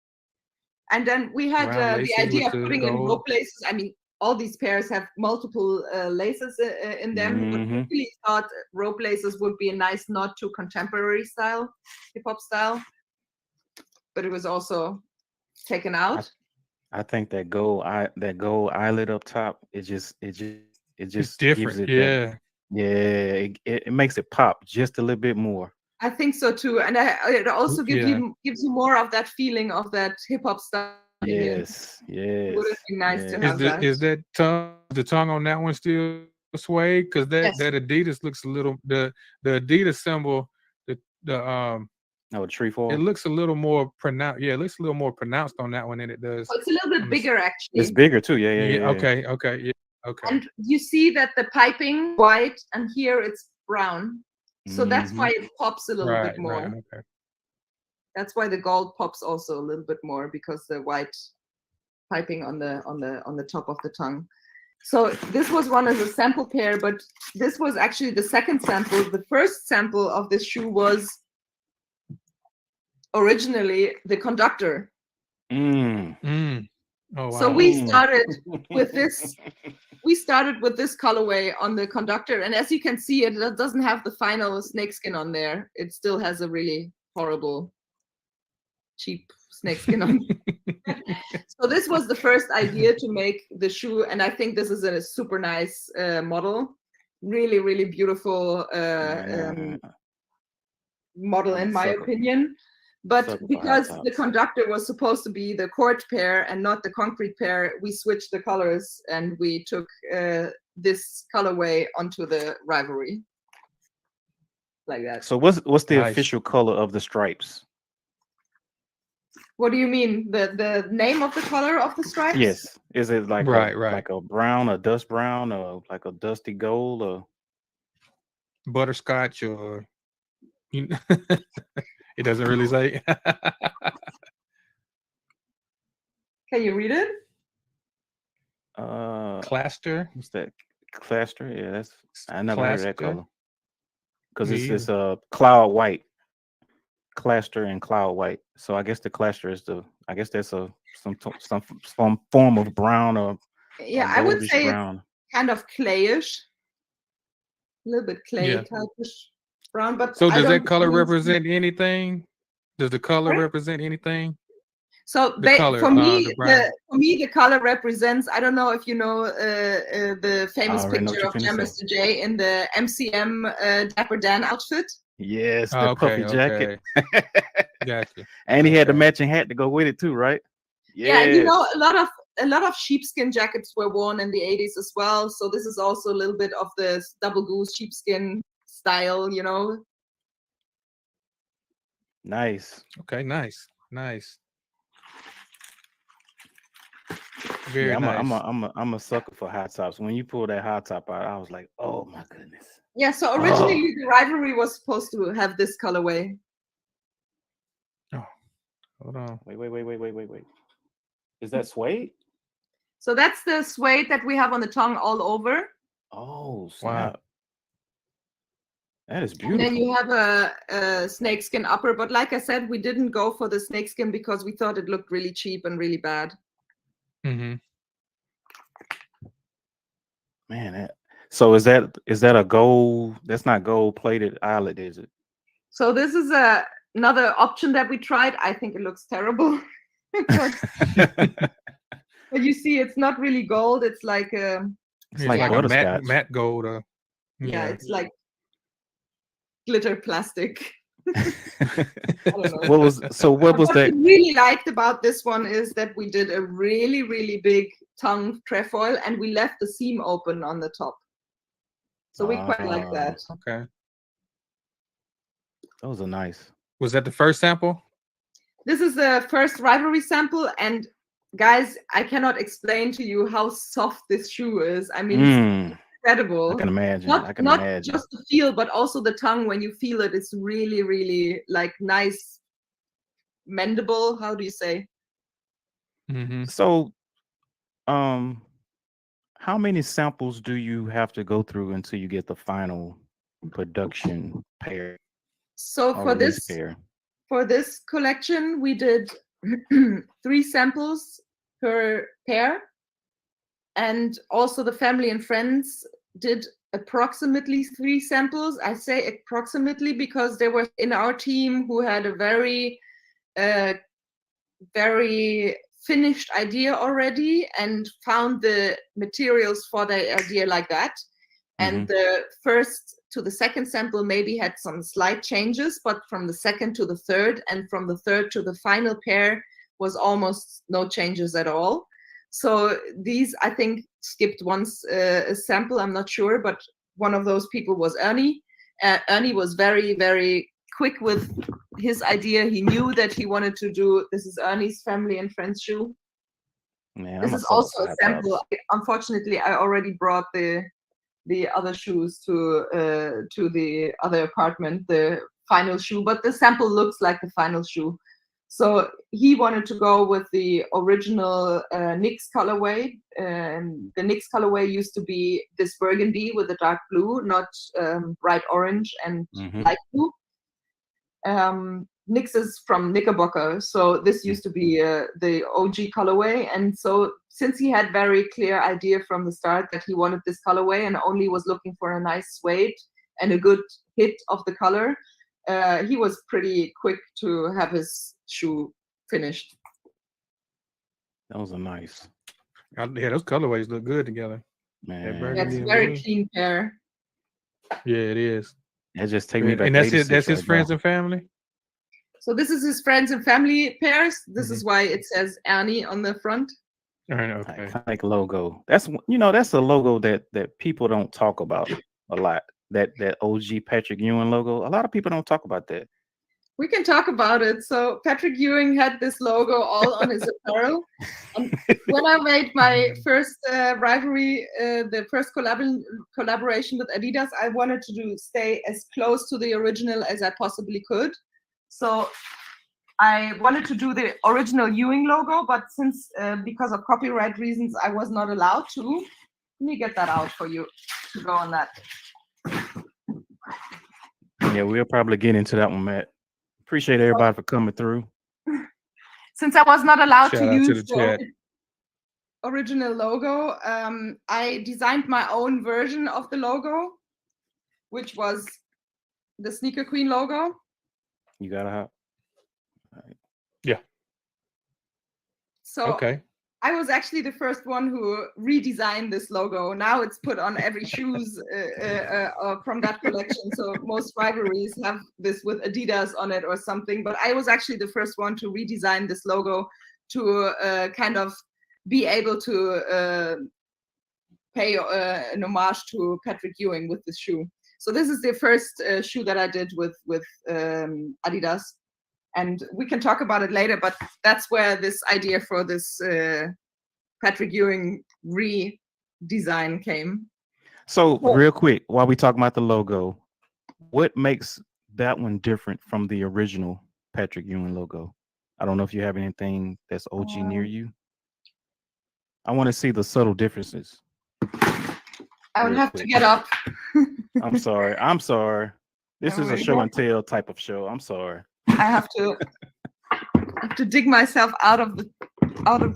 And then we had the idea of putting in rope laces. I mean, all these pairs have multiple laces in them. But we really thought rope laces would be a nice nod to contemporary style, hip hop style. But it was also taken out.
I think that gold eyelet up top, it just
It's different.
gives it
Yeah.
It makes it pop just a little bit more.
I think so too, and it also gives you more of that feeling of that hip hop style.
Yes.
It would have been nice to have that.
Is the tongue on that one still suede? Because that Adidas looks a little the Adidas symbol,
the tree foil.
It looks a little more pronounced. Yeah, it looks a little more pronounced on that one than it does.
Oh, it's a little bit bigger actually.
It's bigger too. Yeah.
Okay. Yeah. Okay.
And you see that the piping white, and here it's brown. So that's why it pops a little bit more.
Right, okay.
That's why the gold pops also a little bit more, because the white piping on the top of the tongue. So this was one as a sample pair, but this was actually the second sample. The first sample of this shoe was originally the conductor.
Oh, wow.
So we started with this. We started with this colorway on the conductor, and as you can see, it doesn't have the final snakeskin on there. It still has a really horrible, cheap snakeskin on. So this was the first idea to make the shoe, and I think this is a super nice model. Really, really beautiful model, in my opinion. But because the conductor was supposed to be the court pair and not the concrete pair, we switched the colors and we took this colorway onto the rivalry. Like that.
So what's the official color of the stripes?
What do you mean? The name of the color of the stripes?
Yes. Is it like
like
a brown, a dust brown, or like a dusty gold, or
butterscotch, or it doesn't really say.
Can you read it?
Cluster.
What's that? Cluster? Yeah, I never heard of that color. Because it's a cloud white. Cluster and cloud white. So I guess the cluster is that's some form of brown or
I would say
brown.
It's kind of clayish. A little bit clay type-ish brown. But
So
I
does
don't
that color
really see-
represent anything? Does the color
Sorry?
represent anything?
So
The color,
for me,
the brown.
the color represents. I don't know if you know the famous
already know what
picture
you're
of
finna say.
Mr. J in the MCM Dapper Dan outfit.
Yes,
Oh,
the puffy jacket.
Gotcha.
And he had the
Okay.
matching hat to go with it too, right?
Yeah, and you
Yes.
know, a lot of sheepskin jackets were worn in the 80s as well. So this is also a little bit of the double goose sheepskin style, you know.
Nice.
Okay, nice. Very
Yeah,
nice.
I'm a sucker for hot tops. When you pull that hot top out, I was like, oh my goodness.
Yeah, so originally the rivalry was supposed to have this colorway.
Oh, hold on.
Wait. Is that suede?
So that's the suede that we have on the tongue all over.
Oh,
Wow.
snap. That is
And
beautiful.
then you have a snakeskin upper. But like I said, we didn't go for the snakeskin because we thought it looked really cheap and really bad.
Mm-hmm.
Man, so is that a gold? That's not gold plated eyelet, is it?
So this is another option that we tried. I think it looks terrible. But you see, it's not really gold. It's like
It's
It's
like
like a
butterscotch.
matte gold.
yeah, it's like glitter plastic. I don't know.
What was
What
that?
we really liked about this one is that we did a really, really big tongue trefoil and we left the seam open on the top. So we quite like that.
Okay.
Those are nice.
Was that the first sample?
This is the first rivalry sample, and guys, I cannot explain to you how soft this shoe is. I mean, it's incredible.
I can imagine.
Not just the feel, but also the tongue. When you feel it, it's really, really like nice, mendable. How do you say?
Mm-hmm.
So, how many samples do you have to go through until you get the final production pair?
So for this collection, we did 3 samples per pair, and also the family and friends did approximately 3 samples. I say approximately because there were in our team who had a very very finished idea already and found the materials for the idea like that. And the first to the second sample maybe had some slight changes, but from the second to the third and from the third to the final pair was almost no changes at all. So these, I think, skipped once a sample, I'm not sure, but one of those people was Ernie. Ernie was very, very quick with his idea. He knew that he wanted to do, this is Ernie's family and friends shoe.
Man,
this is also a sample. Unfortunately, I already brought the other shoes to the other apartment, the final shoe, but the sample looks like the final shoe. So he wanted to go with the original NYX colorway, and the NYX colorway used to be this burgundy with a dark blue, not bright orange and light blue. NYX is from Knickerbocker, so this used to be the OG colorway. And so since he had very clear idea from the start that he wanted this colorway and only was looking for a nice suede and a good hit of the color, he was pretty quick to have his shoe finished.
Those are nice.
Yeah, those colorways look good together.
Man,
that's a very clean pair.
Yeah, it is.
That just take me back.
And that's his friends and family.
So this is his friends and family pairs. This is why it says Ernie on the front.
Okay. Iconic logo. That's that's a logo that people don't talk about a lot. That OG Patrick Ewing logo. A lot of people don't talk about that.
We can talk about it. So Patrick Ewing had this logo all on his apparel. And when I made my first rivalry, the first collaboration with Adidas, I wanted to stay as close to the original as I possibly could. So I wanted to do the original Ewing logo, but since because of copyright reasons, I was not allowed to. Let me get that out for you to go on that.
Yeah, we'll probably get into that one, Matt. Appreciate everybody for coming through.
Since I was not allowed
Shout
to
out
use
to the
the original logo, I designed my own version of the logo, which was the Sneakerqueen logo.
You gotta have.
Yeah.
So
Okay.
I was actually the first one who redesigned this logo. Now it's put on every shoes from that collection. So most rivalries have this with Adidas on it or something. But I was actually the first one to redesign this logo to kind of be able to pay an homage to Patrick Ewing with this shoe. So this is the first shoe that I did with Adidas. And we can talk about it later, but that's where this idea for this Patrick Ewing redesign came.
So real quick, while we talk about the logo, what makes that one different from the original Patrick Ewing logo? I don't know if you have anything that's OG near you. I want to see the subtle differences.
I would have to get up.
I'm sorry. I'm sorry. This is a show and tell type of show. I'm sorry.
I have to dig myself out of the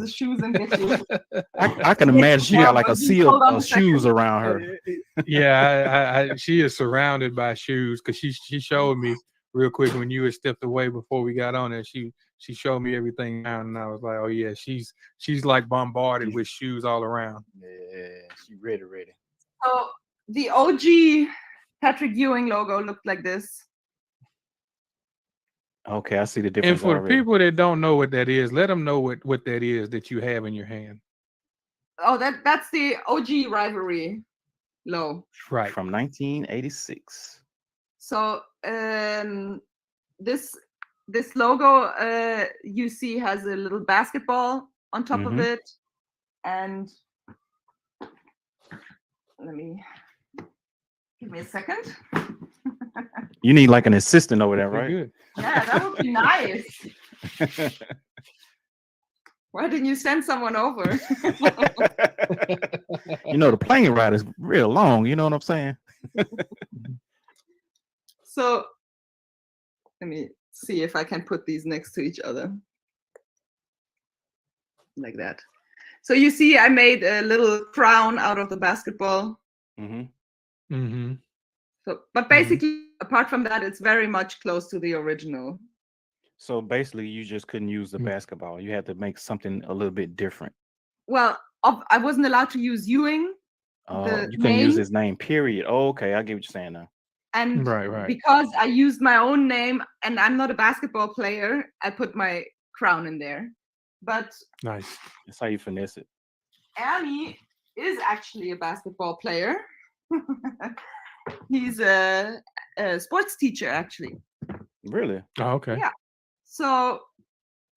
shoes and get you.
I can imagine she got like a sea of shoes around her.
Yeah, she is surrounded by shoes because she showed me real quick when you had stepped away before we got on there. She showed me everything down, and I was like, oh yeah, she's like bombarded with shoes all around.
Yeah, she ready.
So the OG Patrick Ewing logo looked like this.
Okay, I see the difference.
And for the people that don't know what that is, let them know what that is that you have in your hand.
Oh, that's the OG rivalry logo.
Right.
From 1986.
So this logo you see has a little basketball on top of it, and give me a second.
You need like an assistant over there, right?
Good.
Yeah, that would be nice. Why didn't you send someone over?
You know, the plane ride is real long. You know what I'm saying?
So let me see if I can put these next to each other. Like that. So you see, I made a little crown out of the basketball. So, but basically, apart from that, it's very much close to the original.
So basically, you just couldn't use the basketball. You had to make something a little bit different.
Well, I wasn't allowed to use Ewing.
You couldn't use his name, period. Oh, okay, I get what you're saying now.
And
right.
Because I used my own name and I'm not a basketball player, I put my crown in there. But
nice.
That's how you finesse it.
Ernie is actually a basketball player. He's a sports teacher, actually.
Really?
Oh, okay.
Yeah. So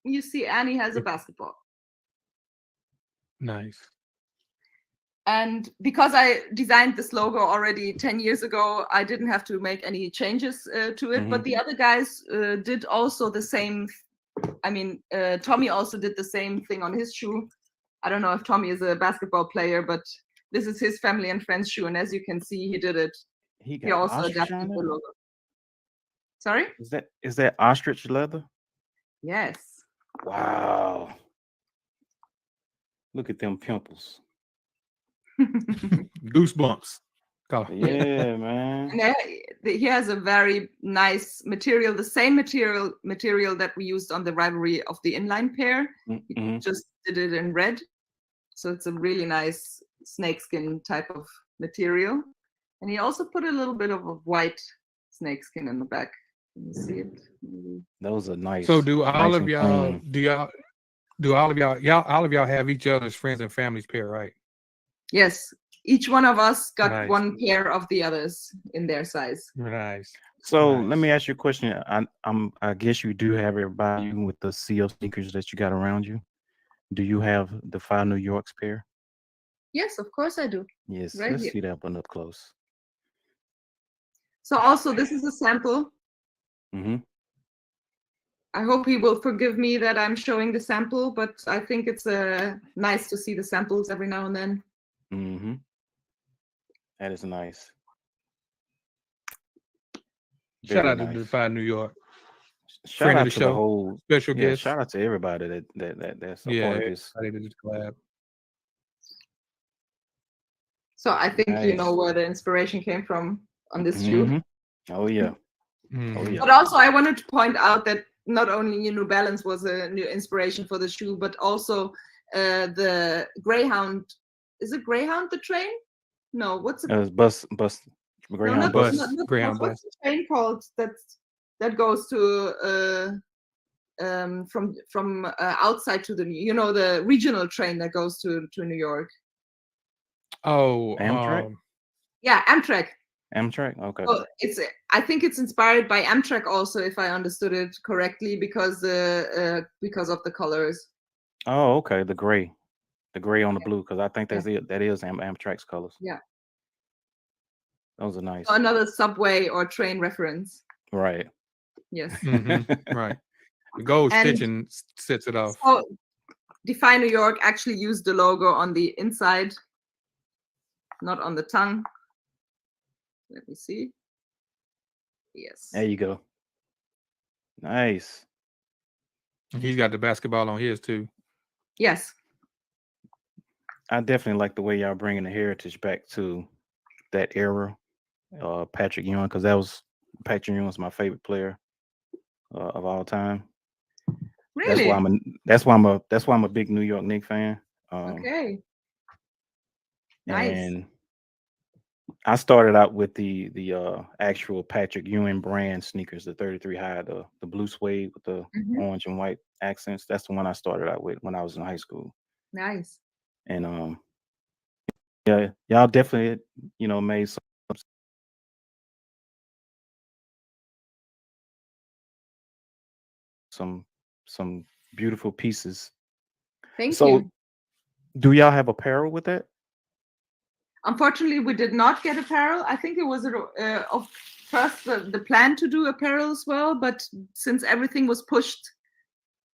you see, Annie has a basketball.
Nice.
And because I designed this logo already 10 years ago, I didn't have to make any changes to it. But the other guys did also the same. I mean, Tommy also did the same thing on his shoe. I don't know if Tommy is a basketball player, but this is his family and friends shoe. And as you can see, he did it. He also adapted the logo. Sorry?
Is that ostrich leather?
Yes.
Wow. Look at them pimples.
Goosebumps.
Yeah, man.
And he has a very nice material, the same material that we used on the rivalry of the inline pair. He just did it in red. So it's a really nice snakeskin type of material. And he also put a little bit of a white snakeskin in the back. Can you see it?
Those are nice.
So do all of y'all have each other's friends and families pair, right?
Yes. Each one of us got one pair of the others in their size.
Nice.
So let me ask you a question. I guess you do have everybody with the CL sneakers that you got around you. Do you have the 5 New Yorks pair?
Yes, of course I do.
Yes,
right
let's
here.
see that one up close.
So also this is a sample. I hope he will forgive me that I'm showing the sample, but I think it's nice to see the samples every now and then.
That is nice.
Shout out to the 5 New York.
Shout out to the whole
special guest.
Shout out to everybody that's a part of this.
Collab.
So I think you know where the inspiration came from on this shoe.
Oh yeah. Oh yeah.
But also, I wanted to point out that not only New Balance was a new inspiration for the shoe, but also the Greyhound. Is it Greyhound the train? No, what's it?
It was bus
No,
Greyhound
not
bus.
not- not-
Greyhound
what's the train called that goes to from outside to the the regional train that goes to New York.
Oh,
Amtrak?
Yeah, Amtrak.
Amtrak. Okay.
Oh, I think it's inspired by Amtrak also, if I understood it correctly, because of the colors.
Oh, okay. The gray on the blue, because I think that's it. That is Amtrak's colors.
Yeah.
Those are nice.
So another subway or train reference.
Right.
Yes.
right. The gold
And
stitching sets it off.
So Define New York actually used the logo on the inside, not on the tongue. Let me see. Yes.
There you go. Nice.
He's got the basketball on his too.
Yes.
I definitely like the way y'all bringing the heritage back to that era. Patrick Ewing, because Patrick Ewing was my favorite player of all time.
Really?
That's why I'm a big New York Knicks fan.
Okay. Nice.
And I started out with the actual Patrick Ewing brand sneakers, the 33 high, the blue suede with the orange and white accents. That's the one I started out with when I was in high school.
Nice.
And yeah, y'all definitely made some beautiful pieces.
Thank
So,
you.
do y'all have apparel with that?
Unfortunately, we did not get apparel. I think it was of first the plan to do apparel as well, but since everything was pushed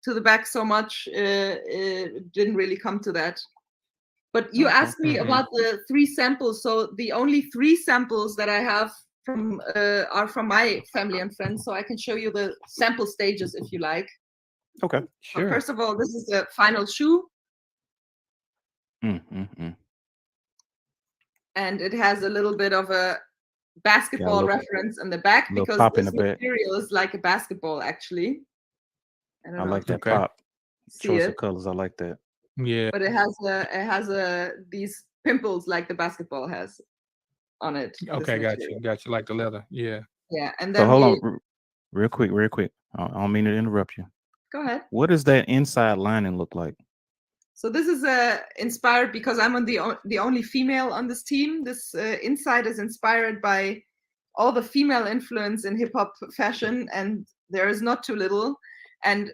to the back so much, it didn't really come to that. But you asked me about the 3 samples. So the only 3 samples that I have are from my family and friends. So I can show you the sample stages if you like.
Okay,
sure. But first of all, this is the final shoe. And it has a little bit of a basketball reference in the back because this material is like a basketball, actually.
I like that pop. Choice of colors. I like that.
Yeah.
But it has these pimples like the basketball has on it.
Okay, got you. Like the leather. Yeah.
Yeah, and then
so hold on, real quick. I don't mean to interrupt you.
Go ahead.
What does that inside lining look like?
So this is inspired because I'm the only female on this team. This inside is inspired by all the female influence in hip hop fashion, and there is not too little. And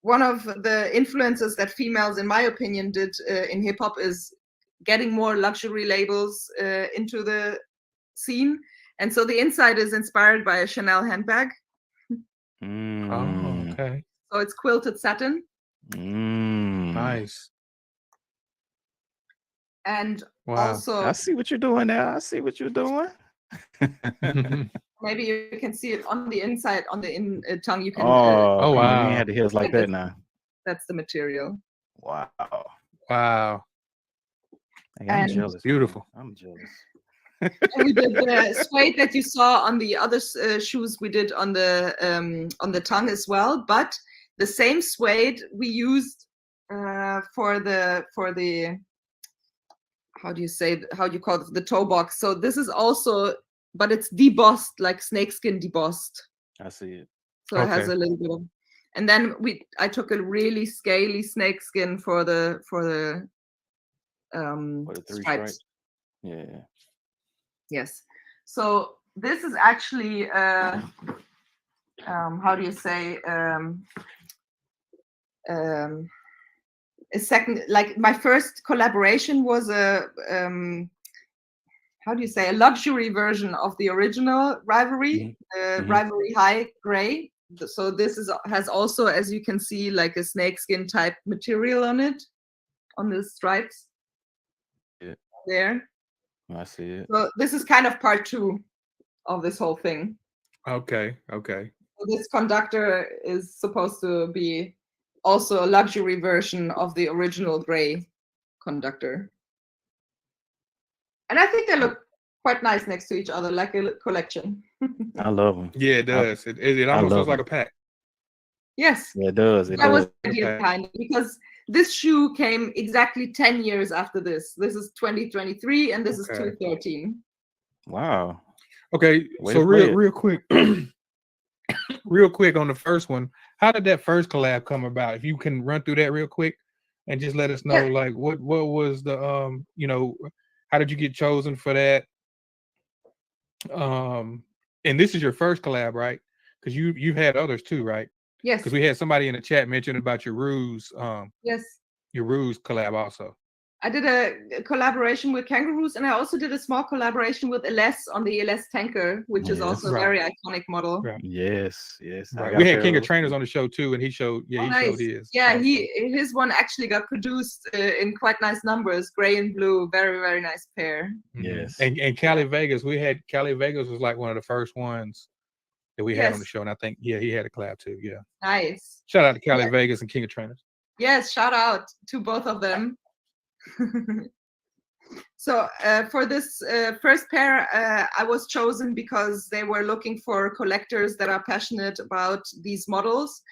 one of the influences that females, in my opinion, did in hip hop is getting more luxury labels into the scene. And so the inside is inspired by a Chanel handbag.
Oh, okay.
So it's quilted satin.
Nice.
And also,
I see what you're doing now. I see what you're doing.
Maybe you can see it on the inside, on the tongue. You can.
Oh
wow!
You had the heels like that now.
That's the material.
Wow. Hey, I'm jealous.
Beautiful.
I'm jealous.
And we did the suede that you saw on the other shoes. We did on the tongue as well, but the same suede we used for the how do you call it, the toe box. So this is also, but it's debossed, like snakeskin debossed.
I see it.
So it has a little bit of, and then I took a really scaly snakeskin for the
3 stripes. Yeah.
Yes. So this is actually how do you say a second, like my first collaboration was a how do you say, a luxury version of the original Rivalry, Rivalry High Gray. So this has also, as you can see, like a snakeskin type material on it, on the stripes.
Yeah.
There.
I see it.
So this is kind of part 2 of this whole thing.
Okay.
So this conductor is supposed to be also a luxury version of the original gray conductor. And I think they look quite nice next to each other, like a collection.
I love them.
Yeah, it does. It
I
almost
love
looks like a
'em.
pack.
Yes,
Yeah, it does. It
that was
does.
the idea
Okay.
behind it, because this shoe came exactly 10 years after this. This is 2023 and this is
Okay.
2013.
Wow.
Okay,
Way
so
to play it.
real quick, real quick on the first one, how did that first collab come about? If you can run through that real quick and just let us know,
Yeah.
like what was the how did you get chosen for that? And this is your first collab, right? Because you've had others too, right?
Yes.
Because we had somebody in the chat mention about your Ruse
Yes.
collab also.
I did a collaboration with Kangaroos, and I also did a small collaboration with LS on the LS Tanker, which is also a
Right.
very iconic model.
Right.
Yes. Yes. I
Right.
got
We
a
had
pair
King of
those
Trainers
too.
on the show too, and he showed
Nice.
his.
Yeah,
also.
his one actually got produced in quite nice numbers, gray and blue, very, very nice pair.
Mhm.
Yes.
And Cali Vegas, we had Cali Vegas was like one of the first ones that we had on the
Yes.
show, and I think he had a collab too. Yeah.
Nice.
Shout out to Cali
Yeah.
Vegas and King of Trainers.
Yes, shout out to both of them. So for this first pair, I was chosen because they were looking for collectors that are passionate about these models.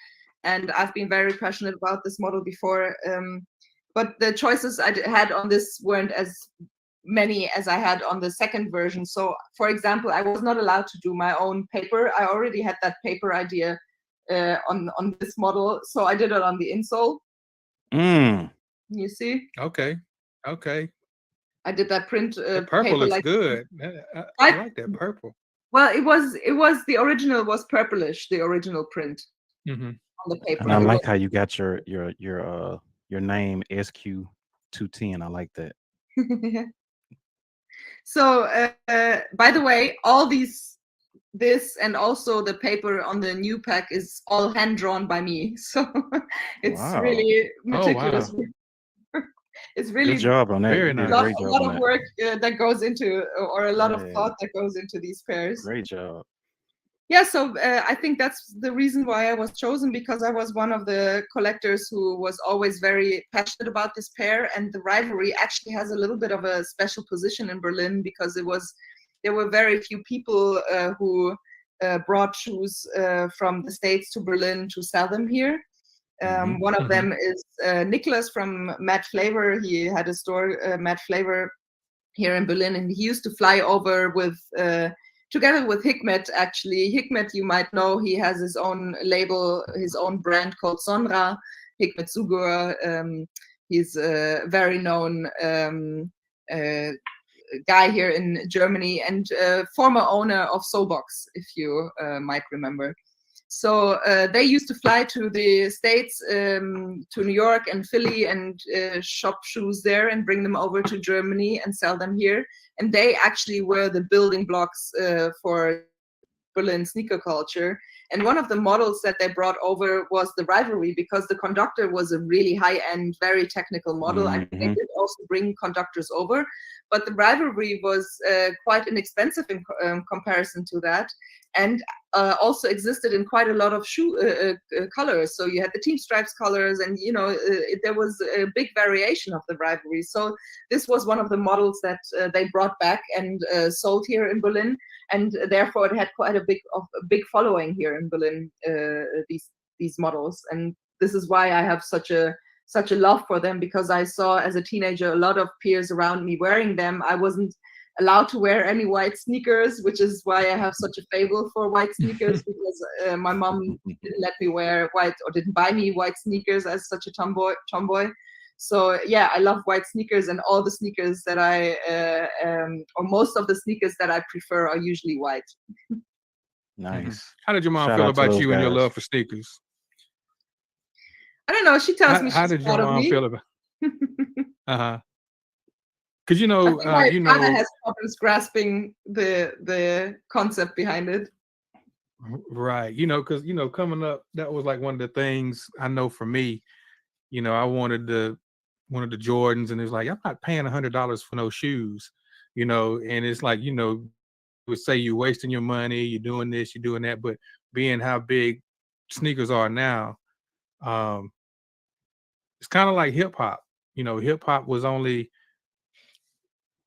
And I've been very passionate about this model before. But the choices I had on this weren't as many as I had on the second version. So for example, I was not allowed to do my own paper. I already had that paper idea on this model. So I did it on the insole. You see?
Okay.
I did that print
That purple
paper
looks
like
good. I like that purple.
Well, it was the original was purplish, the original print
Mm-hmm.
on the paper.
And I like how you got your name SQ210. I like that.
So by the way, all this and also the paper on the new pack is all hand drawn by me. So it's
Wow.
really
Oh,
meticulous.
wow.
It's really
Good job on that.
Very
You did
nice.
a great
a
job
lot
on
of
that.
work that goes into, or a lot of
Yeah.
thought that goes into these pairs.
Great job.
Yeah, so I think that's the reason why I was chosen, because I was one of the collectors who was always very passionate about this pair, and the rivalry actually has a little bit of a special position in Berlin, because there were very few people who brought shoes from the States to Berlin to sell them here. One of them is Nicholas from Mad Flavor. He had a store, Mad Flavor, here in Berlin, and he used to fly over with together with Hikmet. Actually, Hikmet, you might know, he has his own label, his own brand called Sonra. Hikmet Sugur. He's a very known guy here in Germany, and former owner of Soulbox, if you might remember. So they used to fly to the States, to New York and Philly, and shop shoes there and bring them over to Germany and sell them here. And they actually were the building blocks for Berlin sneaker culture. And one of the models that they brought over was the Rivalry, because the Conductor was a really high-end, very technical model. And they did also bring Conductors over, but the Rivalry was quite inexpensive in comparison to that, and also existed in quite a lot of shoe colors. So you had the Team Stripes colors, and there was a big variation of the Rivalry. So this was one of the models that they brought back and sold here in Berlin, and therefore it had quite a big following here in Berlin. These models, and this is why I have such a love for them, because I saw as a teenager a lot of peers around me wearing them. I wasn't allowed to wear any white sneakers, which is why I have such a fable for white sneakers, because my mom didn't let me wear white, or didn't buy me white sneakers as such a tomboy. So yeah, I love white sneakers, and all the sneakers that or most of the sneakers that I prefer are usually white.
Nice.
How did your mom
Shout
feel
out to
about
those
you and your
guys.
love for sneakers?
I don't know. She tells me
How
she's
did your
proud of
mom
me.
feel about? Because
I think my father has problems grasping the concept behind it.
Right. Because coming up, that was like one of the things I know for me. I wanted the Jordans, and it's like, I'm not paying $100 for no shoes. And it's like, would say you're wasting your money, you're doing this, you're doing that, but being how big sneakers are now, it's kind of like hip hop. Hip hop was only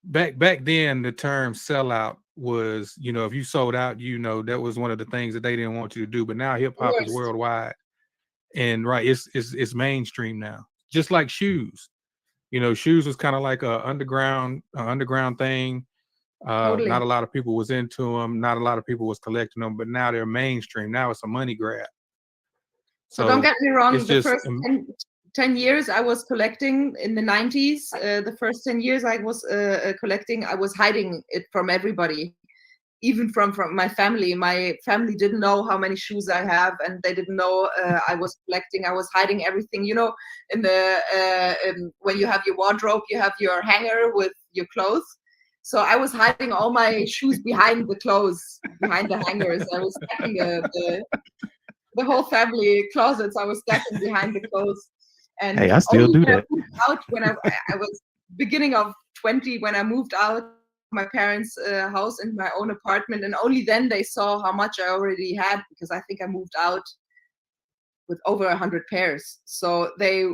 back then the term sellout was, you know, if you sold out, you know, that was one of the things that they didn't want you to do. But now hip hop is
Worst.
worldwide, and right, it's mainstream now. Just like shoes, you know, shoes was kind of like a underground thing.
Totally.
Not a lot of people was into them. Not a lot of people was collecting them. But now they're mainstream. Now it's a money grab.
So don't get me wrong.
it's
The
just,
first 10 years I was collecting in the 90s. The first 10 years I was collecting, I was hiding it from everybody, even from my family. My family didn't know how many shoes I have, and they didn't know I was collecting. I was hiding everything. You know, in the when you have your wardrobe, you have your hanger with your clothes. So I was hiding all my shoes behind the clothes, behind the hangers. I was stacking the whole family closets. I was stacking behind the clothes. And
hey, I still do
when
that.
I moved out when I was beginning of 20, when I moved out my parents' house in my own apartment, and only then they saw how much I already had, because I think I moved out with over 100 pairs. So they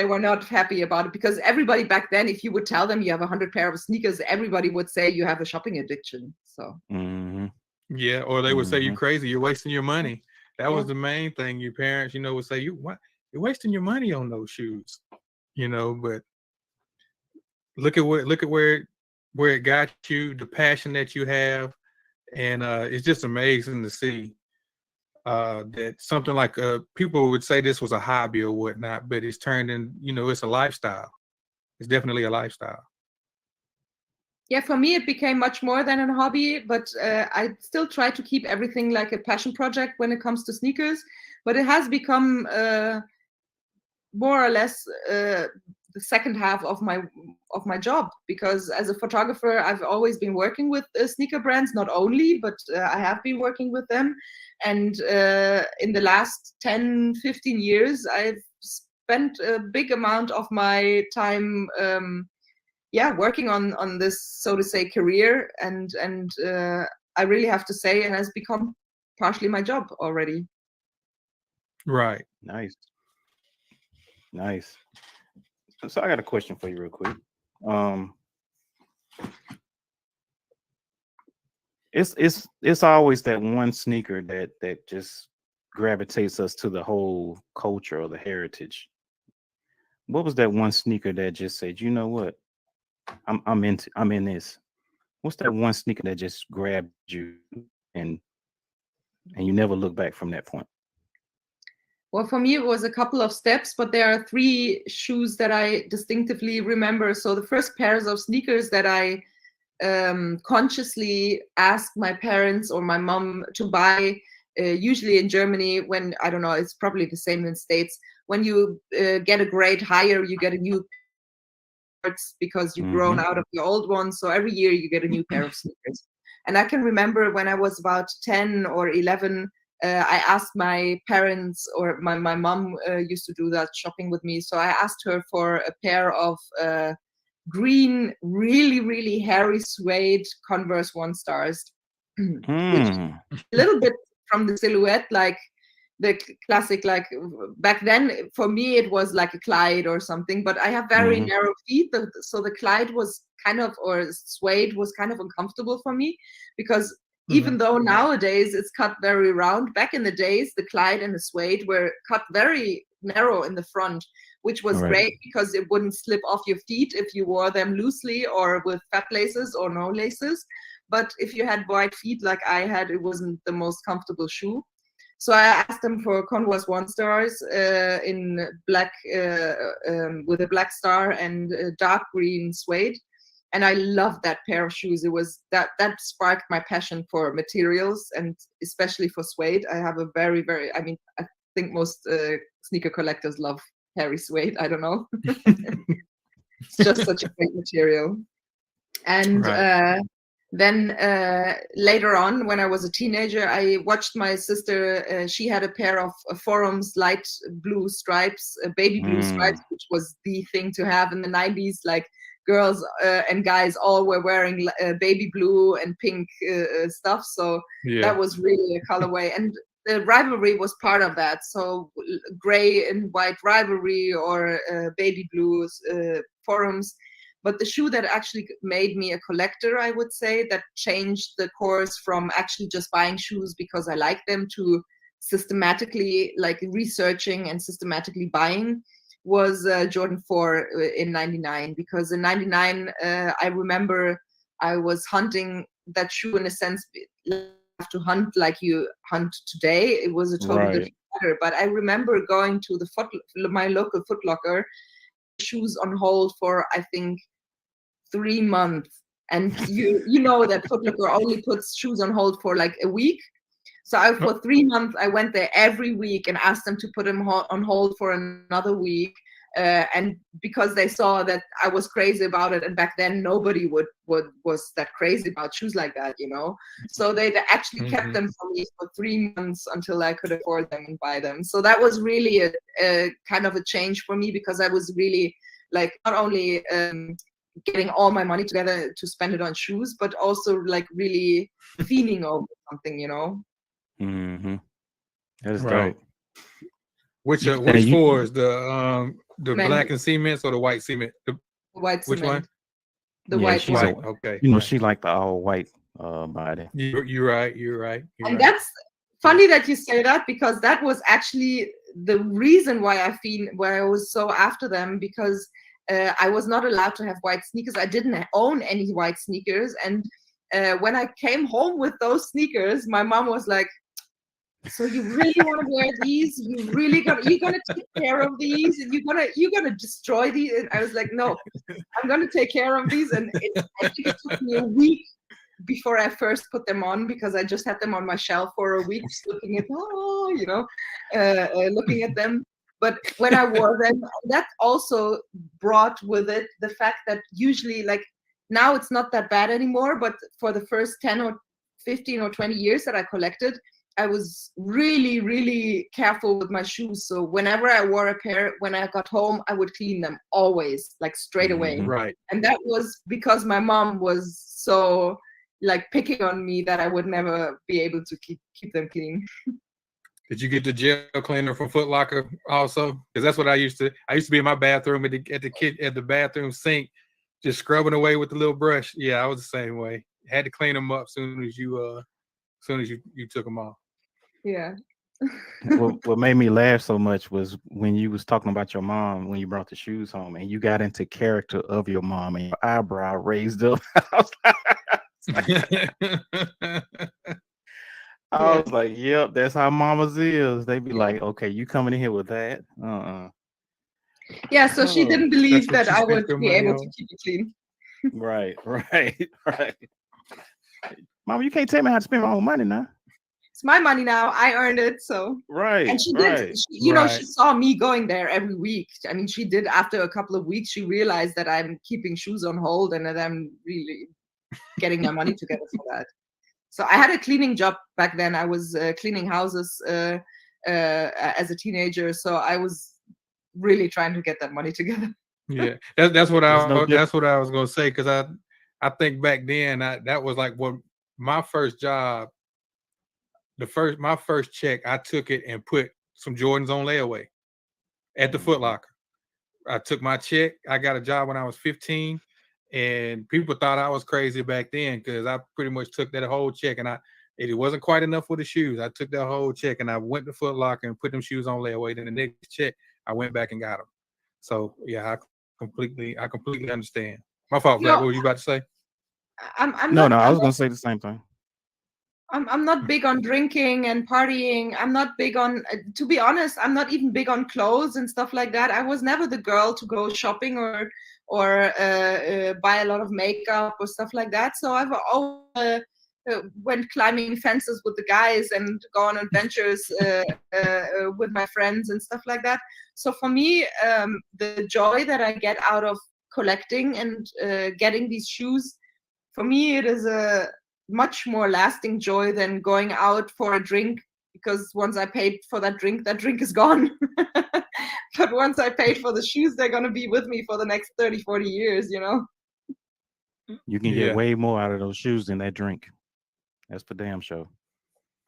were not happy about it, because everybody back then, if you would tell them you have 100 pair of sneakers, everybody would say you have a shopping addiction. So
yeah, or they would say you crazy, you're wasting your money. That was the main thing. Your parents, you know, would say you're wasting your money on those shoes, you know. But look at where it got you, the passion that you have, and it's just amazing to see that something like people would say this was a hobby or whatnot, but it's turned in, you know, it's a lifestyle. It's definitely a lifestyle.
Yeah, for me, it became much more than a hobby, but I still try to keep everything like a passion project when it comes to sneakers. But it has become more or less the second half of my job, because as a photographer, I've always been working with sneaker brands, not only, but I have been working with them. And in the last 10, 15 years, I've spent a big amount of my time working on this, so to say, career, and I really have to say it has become partially my job already.
Right.
Nice. So I got a question for you real quick. It's always that one sneaker that just gravitates us to the whole culture or the heritage. What was that one sneaker that just said, you know what, I'm in this? What's that one sneaker that just grabbed you and you never look back from that point?
Well, for me, it was a couple of steps, but there are 3 shoes that I distinctively remember. So the first pairs of sneakers that I consciously asked my parents or my mom to buy, usually in Germany, when, I don't know, it's probably the same in States, when you get a grade higher, you get a new because you've grown out of your old one. So every year you get a new pair of sneakers. And I can remember when I was about 10 or 11, I asked my parents, or my mom used to do that shopping with me. So I asked her for a pair of green, really, really hairy suede Converse 1 Stars, which a little bit from the silhouette, like the classic, like back then for me it was like a Clyde or something, but I have very narrow feet, so the Clyde was kind of, or suede was kind of uncomfortable for me, because even though nowadays it's cut very round, back in the days the Clyde and the suede were cut very narrow in the front, which was great because it wouldn't slip off your feet if you wore them loosely or with fat laces or no laces. But if you had wide feet like I had, it wasn't the most comfortable shoe. So I asked them for Converse 1 Stars in black, with a black star and dark green suede. And I loved that pair of shoes. It was that sparked my passion for materials, and especially for suede. I have a very, very, I mean, I think most sneaker collectors love hairy suede. I don't know. It's just such a great material. And then later on, when I was a teenager, I watched my sister. She had a pair of Forum's light blue stripes, baby blue stripes, which was the thing to have in the 90s. Like girls and guys all were wearing baby blue and pink stuff. So that was really a colorway. And the rivalry was part of that. So gray and white rivalry, or baby blues Forums. But the shoe that actually made me a collector, I would say, that changed the course from actually just buying shoes because I like them to systematically like researching and systematically buying, was Jordan 4 in 99. Because in 99, I remember I was hunting that shoe in a sense, to hunt like you hunt today. It was a total different matter. But I remember going to my local Foot Locker, shoes on hold for I think 3 months, and you know that Foot Locker only puts shoes on hold for like a week. So for 3 months I went there every week and asked them to put them on hold for another week. And because they saw that I was crazy about it, and back then nobody was that crazy about shoes like that, you know. So they actually kept them for me for 3 months until I could afford them and buy them. So that was really a kind of a change for me, because I was really like not only getting all my money together to spend it on shoes, but also like really fiending over something, you know.
Mm-hmm. That is
Right.
dope.
Which four is the black and cements or the white cement? The
white
which
cement.
one?
The white
she's
one.
Okay.
You know, she like the all white body.
You're right.
And that's funny that you say that, because that was actually the reason why I was so after them, because I was not allowed to have white sneakers. I didn't own any white sneakers, and when I came home with those sneakers, my mom was like, "So you really want to wear these? You're gonna take care of these, and you're gonna destroy these?" And I was like, "No, I'm gonna take care of these." And I think it took me a week before I first put them on, because I just had them on my shelf for a week, just looking at looking at them. But when I wore them, that also brought with it the fact that usually, like now it's not that bad anymore, but for the first 10 or 15 or 20 years that I collected, I was really, really careful with my shoes. So whenever I wore a pair, when I got home, I would clean them always, like straight away.
Right.
And that was because my mom was so like picking on me that I would never be able to keep them clean.
Did you get the gel cleaner from Foot Locker also? Because that's what I used to be in my bathroom at the bathroom sink, just scrubbing away with the little brush. Yeah, I was the same way. Had to clean them up as soon as you took them off.
Yeah.
What made me laugh so much was when you was talking about your mom when you brought the shoes home, and you got into character of your mom, and your eyebrow raised up. I was like, "Yep, that's how mamas is." They be like, "Okay, you coming in here with that?"
Yeah, so she didn't believe that I would be able
to
keep it clean.
Right. Mom, you can't tell me how to spend my own money now.
It's my money now. I earned it, so.
Right.
And she did. She saw me going there every week. I mean, she did. After a couple of weeks, she realized that I'm keeping shoes on hold and that I'm really getting my money together for that. So I had a cleaning job back then. I was cleaning houses as a teenager. So I was really trying to get that money together.
Yeah, that's what I was gonna say, because I think back then that was like what my first job. My first check, I took it and put some Jordans on layaway at the Foot Locker. I took my check. I got a job when I was 15, and people thought I was crazy back then because I pretty much took that whole check, and it wasn't quite enough for the shoes. I took that whole check and I went to Foot Locker and put them shoes on layaway. Then the next check, I went back and got them. So yeah, I completely understand. My fault, Black. What were you about to say?
I was gonna say the same thing.
I'm not big on drinking and partying. I'm not big on, to be honest, I'm not even big on clothes and stuff like that. I was never the girl to go shopping or buy a lot of makeup or stuff like that. So I've always went climbing fences with the guys and go on adventures with my friends and stuff like that. So for me, the joy that I get out of collecting and getting these shoes, for me, it is a much more lasting joy than going out for a drink, because once I paid for that drink is gone. But once I paid for the shoes, they're going to be with me for the next 30, 40 years, you know?
You can get way more out of those shoes than that drink. That's for damn sure.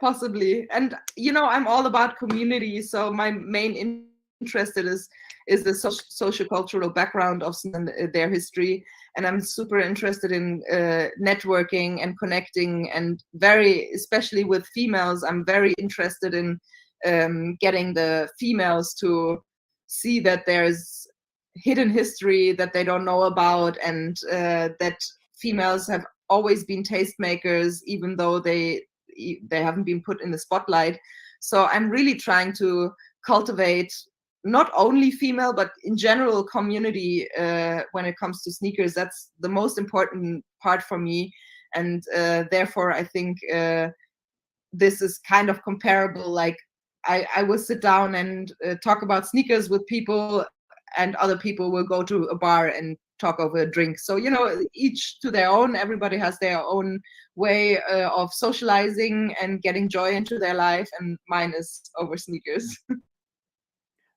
Possibly. And, I'm all about community. So my main interested is the socio-cultural background of their history, and I'm super interested in networking and connecting, and especially with females, I'm very interested in getting the females to see that there's hidden history that they don't know about, and that females have always been tastemakers, even though they haven't been put in the spotlight. So I'm really trying to cultivate not only female, but in general community when it comes to sneakers. That's the most important part for me. And therefore, I think this is kind of comparable. Like I will sit down and talk about sneakers with people, and other people will go to a bar and talk over a drink. So, you know, each to their own. Everybody has their own way of socializing and getting joy into their life, and mine is over sneakers.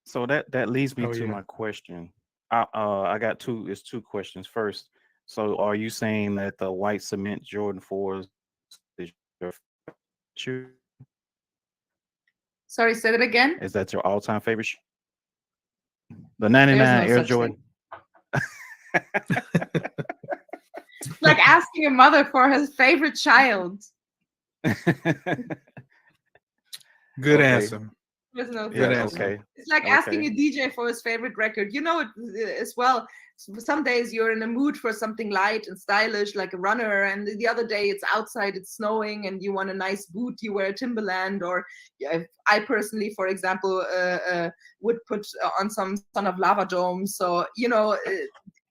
So that leads me
Oh,
to
yeah.
my question. I got two questions. First, so are you saying that the white cement Jordan 4s is your shoe?
Sorry, say that again.
Is that your all-time favorite shoe? The
There's
99
no
Air
such
Jordan.
It's like asking a mother for her favorite child.
Good
Okay.
answer.
There's no
Good
Yeah,
answer.
okay.
It's like asking a DJ for his favorite record. You know it as well. Some days you're in a mood for something light and stylish, like a runner, and the other day it's outside, it's snowing, and you want a nice boot, you wear a Timberland. Or I personally, for example, would put on some Son of Lava Dome. So, you know,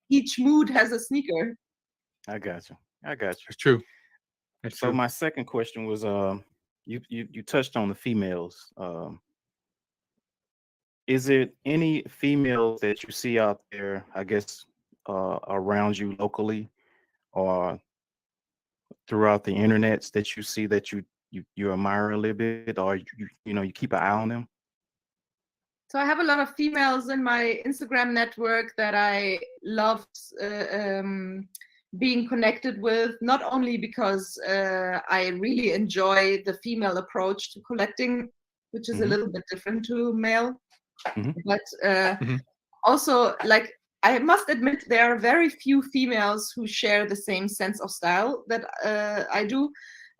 each mood has a sneaker.
I got you. I got you.
It's true. It's
So
true.
my second question was, you touched on the females. Is it any females that you see out there, I guess, around you locally or throughout the internets that you see that you admire a little bit, or you keep an eye on them?
So I have a lot of females in my Instagram network that I loved being connected with, not only because I really enjoy the female approach to collecting, which is a little bit different to male, but also, like, I must admit, there are very few females who share the same sense of style that I do.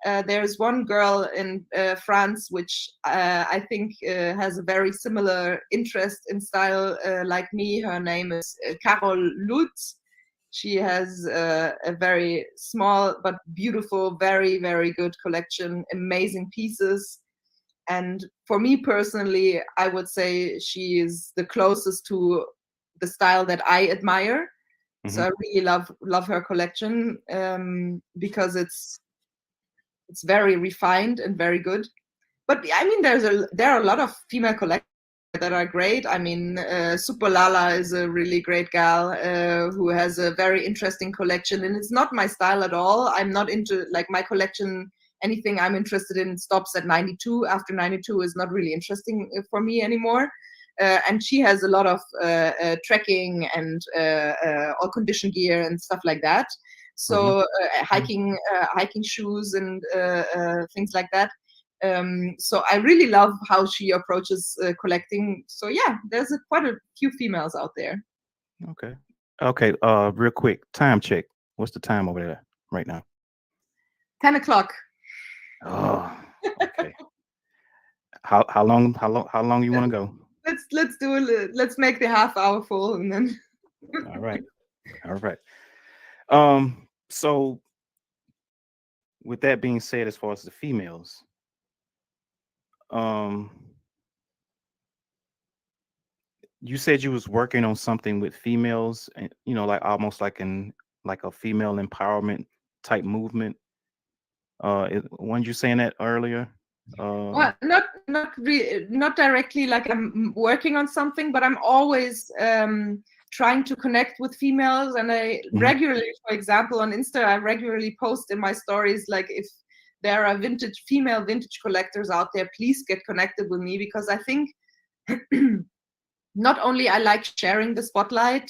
There's one girl in France which I think has a very similar interest in style like me. Her name is Carol Lutz. She has a very small but beautiful, very, very good collection, amazing pieces. And for me personally, I would say she is the closest to the style that I admire. So I really love her collection because it's very refined and very good. But I mean, there are a lot of female collectors that are great. I mean, Super Lala is a really great gal who has a very interesting collection, and it's not my style at all. I'm not into, like, my collection. Anything I'm interested in stops at 92. After 92 is not really interesting for me anymore. And she has a lot of trekking and all condition gear and stuff like that. So hiking shoes and things like that. So I really love how she approaches collecting. So yeah, there's quite a few females out there.
Okay. Real quick, time check. What's the time over there right now?
10 o'clock.
Oh, okay. How long you want to go?
Let's make the half hour full, and then.
All right. So with that being said, as far as the females, you said you was working on something with females, and like almost like a female empowerment type movement. Weren't you saying that earlier?
Well, not directly, like I'm working on something, but I'm always trying to connect with females, and I regularly, for example, on Insta, I regularly post in my stories, like, if there are female vintage collectors out there, please get connected with me, because I think not only I like sharing the spotlight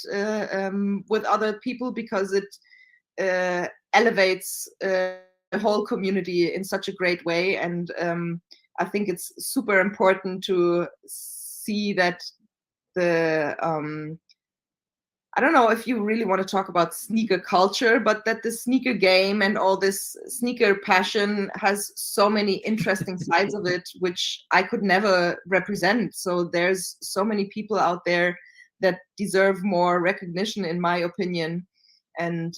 with other people, because it elevates the whole community in such a great way, and I think it's super important to see that I don't know if you really want to talk about sneaker culture, but that the sneaker game and all this sneaker passion has so many interesting sides of it, which I could never represent. So there's so many people out there that deserve more recognition, in my opinion. And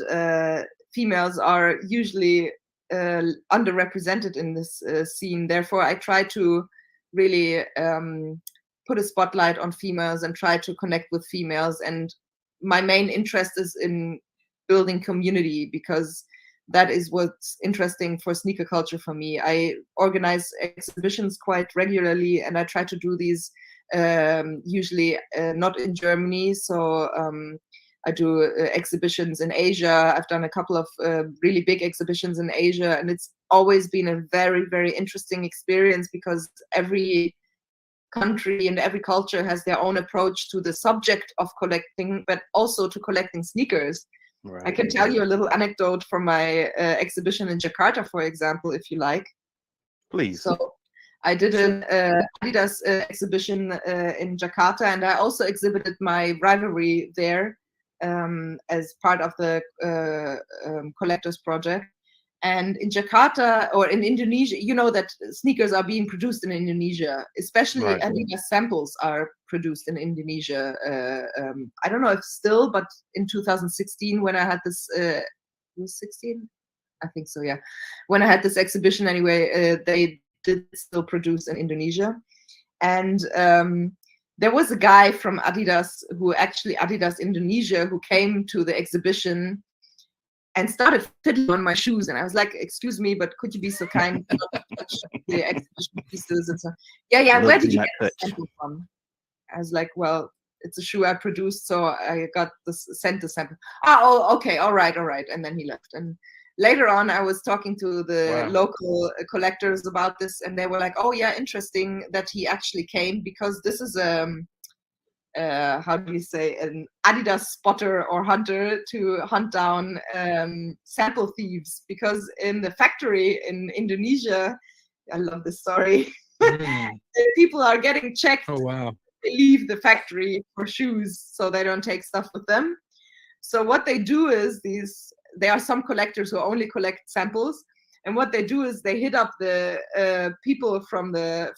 females are usually underrepresented in this scene. Therefore, I try to really put a spotlight on females and try to connect with females. And my main interest is in building community, because that is what's interesting for sneaker culture for me. I organize exhibitions quite regularly, and I try to do these usually not in Germany. So I do exhibitions in Asia. I've done a couple of really big exhibitions in Asia, and it's always been a very, very interesting experience, because every country and every culture has their own approach to the subject of collecting, but also to collecting sneakers. Right. I can tell you a little anecdote from my exhibition in Jakarta, for example, if you like.
Please.
So I did an Adidas exhibition in Jakarta, and I also exhibited my rivalry there as part of the collectors project. And in Jakarta, or in Indonesia, you know that sneakers are being produced in Indonesia, especially
right.
Adidas samples are produced in Indonesia. I don't know if still, but in 2016, when I had this, was 16? I think so, yeah. When I had this exhibition anyway, they did still produce in Indonesia. And there was a guy from Adidas, who actually Adidas Indonesia, who came to the exhibition and started fiddling on my shoes. And I was like, excuse me, but could you be so kind not to touch the exhibition pieces and so. Yeah, where did you get the sample from? I was like, well, it's a shoe I produced, so I got sent the sample. Oh, okay, all right. And then he left. And later on, I was talking to the local collectors about this, and they were like, oh yeah, interesting that he actually came, because this is how do you say, an Adidas spotter or hunter to hunt down sample thieves. Because in the factory in Indonesia, I love this story, people are getting checked.
Oh, wow.
They leave the factory for shoes, so they don't take stuff with them. So what they do is there are some collectors who only collect samples, and what they do is they hit up the people from the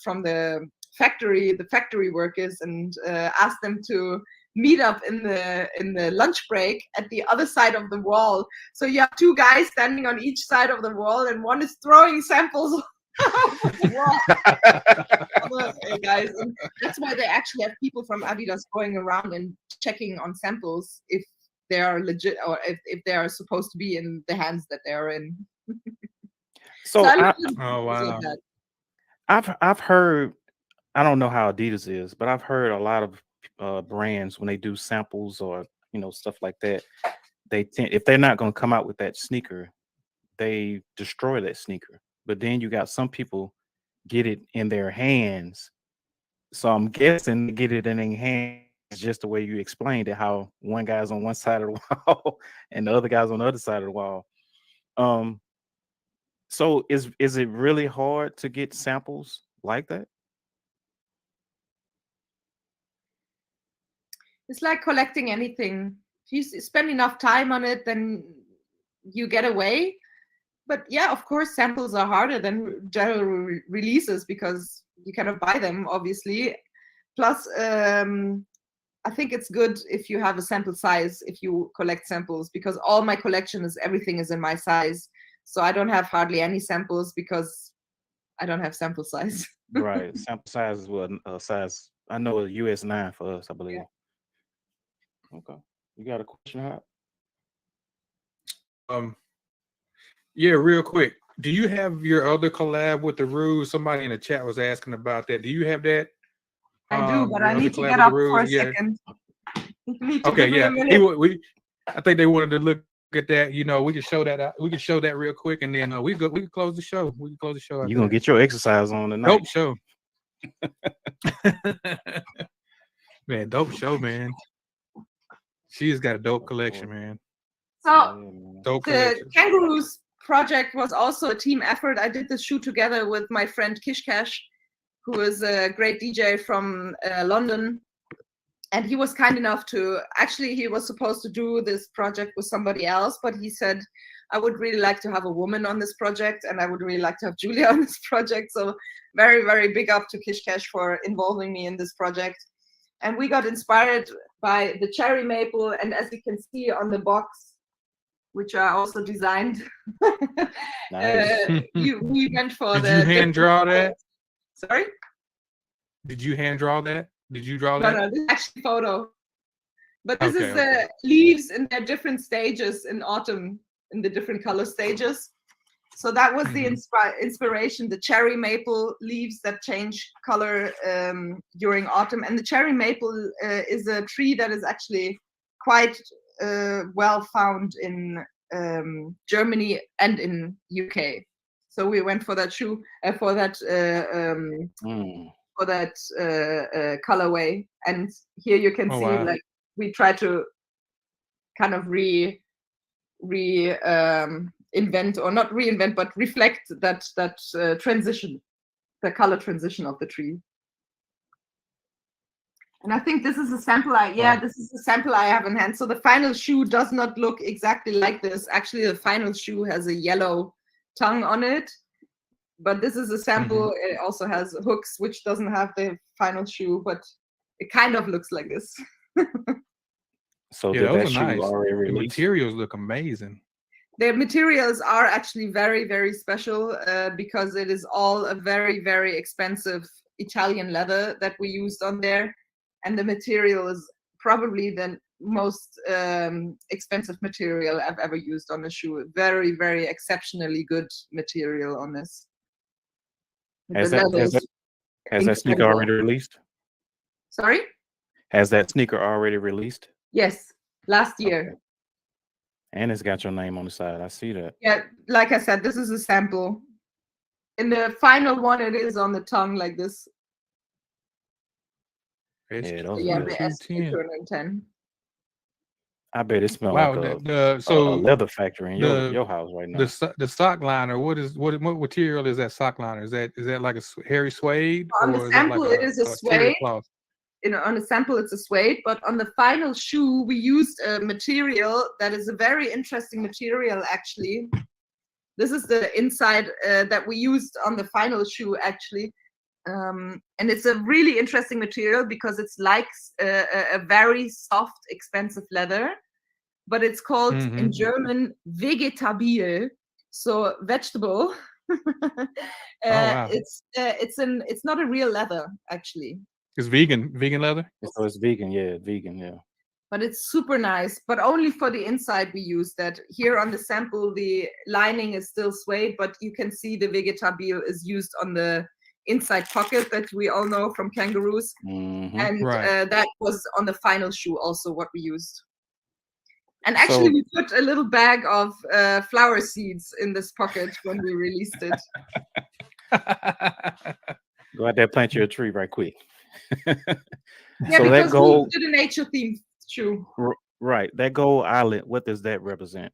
factory workers, and ask them to meet up in the lunch break at the other side of the wall. So you have two guys standing on each side of the wall, and one is throwing samples off the wall. Hey guys, and that's why they actually have people from Adidas going around and checking on samples if they are legit, or if they are supposed to be in the hands that they are in.
So
oh wow,
I've heard, I don't know how Adidas is, but I've heard a lot of brands, when they do samples or stuff like that, they tend, if they're not going to come out with that sneaker, they destroy that sneaker. But then you got some people get it in their hands, so I'm guessing they get it in their hands just the way you explained it, how one guy's on one side of the wall and the other guy's on the other side of the wall. So is it really hard to get samples like that?
It's like collecting anything. If you spend enough time on it, then you get away. But yeah, of course, samples are harder than general releases, because you cannot buy them, obviously. Plus, I think it's good if you have a sample size, if you collect samples, because all my collection everything is in my size. So I don't have hardly any samples, because I don't have sample size.
Right. Sample size is what size, I know, a US 9 for us, I believe.
Yeah.
Okay. You got a question,
Hop? Yeah, real quick. Do you have your other collab with the Ruse? Somebody in the chat was asking about that. Do you have that?
I do, but I need to get up for a second.
Okay, yeah. I think they wanted to look at that. We can show that out. We can show that real quick, and then we can close the show. We can close the show.
You're gonna get your exercise on tonight.
Dope show. Man, dope show, man. She's got a dope collection, man.
So
dope
the
collection.
Kangaroos project was also a team effort. I did this shoot together with my friend Kishkash, who is a great DJ from London. And he was kind enough to, actually, he was supposed to do this project with somebody else, but he said, I would really like to have a woman on this project, and I would really like to have Julia on this project. So very, very big up to Kish Cash for involving me in this project. And we got inspired by the cherry maple, and as you can see on the box, which I also designed,
Nice.
we went for
Did
the
you hand draw that?
Sorry?
Did you hand draw that? Did you draw
No,
that?
no, this is actually a photo. But this
Okay,
is
okay.
leaves in their different stages in autumn, in the different color stages. So that was the inspiration, the cherry maple leaves that change color during autumn. And the cherry maple is a tree that is actually quite well found in Germany and in UK. So we went for that shoe, for that colorway. And here you can see,
wow.
like, we try to kind of invent, or not reinvent, but reflect that transition, the color transition of the tree. And I think this is a sample. This is a sample I have in hand. So the final shoe does not look exactly like this. Actually, the final shoe has a yellow tongue on it, but this is a sample. It also has hooks, which doesn't have the final shoe, but it kind of looks like this.
So
Yeah,
did
those
that
are
shoe
nice.
already
The
release?
materials look amazing.
The materials are actually very, very special because it is all a very, very expensive Italian leather that we used on there. And the material is probably the most expensive material I've ever used on a shoe. Very, very exceptionally good material on this.
Has that sneaker already released?
Sorry?
Has that sneaker already released?
Yes, last year.
Okay. And it's got your name on the side. I see that.
Yeah, like I said, this is a sample. In the final one, it is on the tongue like this.
Yeah, those
Yeah,
are
the
good.
SQ210.
I bet it smells
Wow,
like
the
a leather factory in
the-
your house right now.
the sock liner. What material is that sock liner? Is that like a hairy suede?
On the sample, it is a
terry
suede.
cloth?
On a sample, it's a suede, but on the final shoe, we used a material that is a very interesting material, actually. This is the inside that we used on the final shoe, actually. And it's a really interesting material because it's like a very soft, expensive leather, but it's called in German vegetabil, so vegetable.
Wow.
It's not a real leather, actually.
It's vegan leather.
So it's vegan, yeah.
But it's super nice, but only for the inside we use that. Here on the sample, the lining is still suede, but you can see the vegetabil is used on the inside pocket that we all know from kangaroos. And that was on the final shoe also what we used. And actually, we put a little bag of flower seeds in this pocket when we released it.
Go out there, plant you a tree right quick.
Yeah,
so
because
that gold,
we did a nature themed shoe.
Right, that gold islet, what does that represent?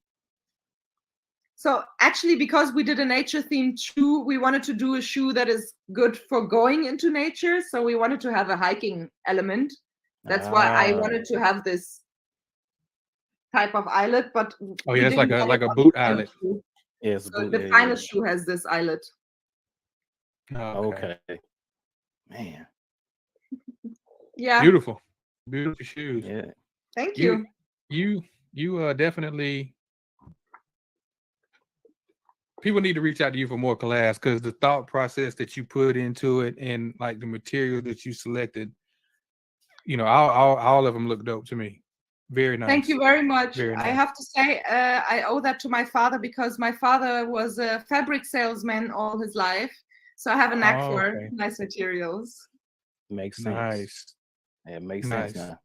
So actually, because we did a nature themed shoe, we wanted to do a shoe that is good for going into nature. So we wanted to have a hiking element. That's why I wanted to have this type of eyelet. But
yeah, it's like a boot eyelet.
Yes,
so the final shoe has this eyelet.
Okay. Man.
Yeah.
Beautiful shoes.
Yeah.
Thank you.
You definitely. People need to reach out to you for more collabs because the thought process that you put into it and like the material that you selected, all of them look dope to me. Very nice.
Thank you very much.
Very nice.
I have to say, I owe that to my father because my father was a fabric salesman all his life. So I have a knack for nice materials.
Makes sense.
Nice.
Yeah, it makes sense now.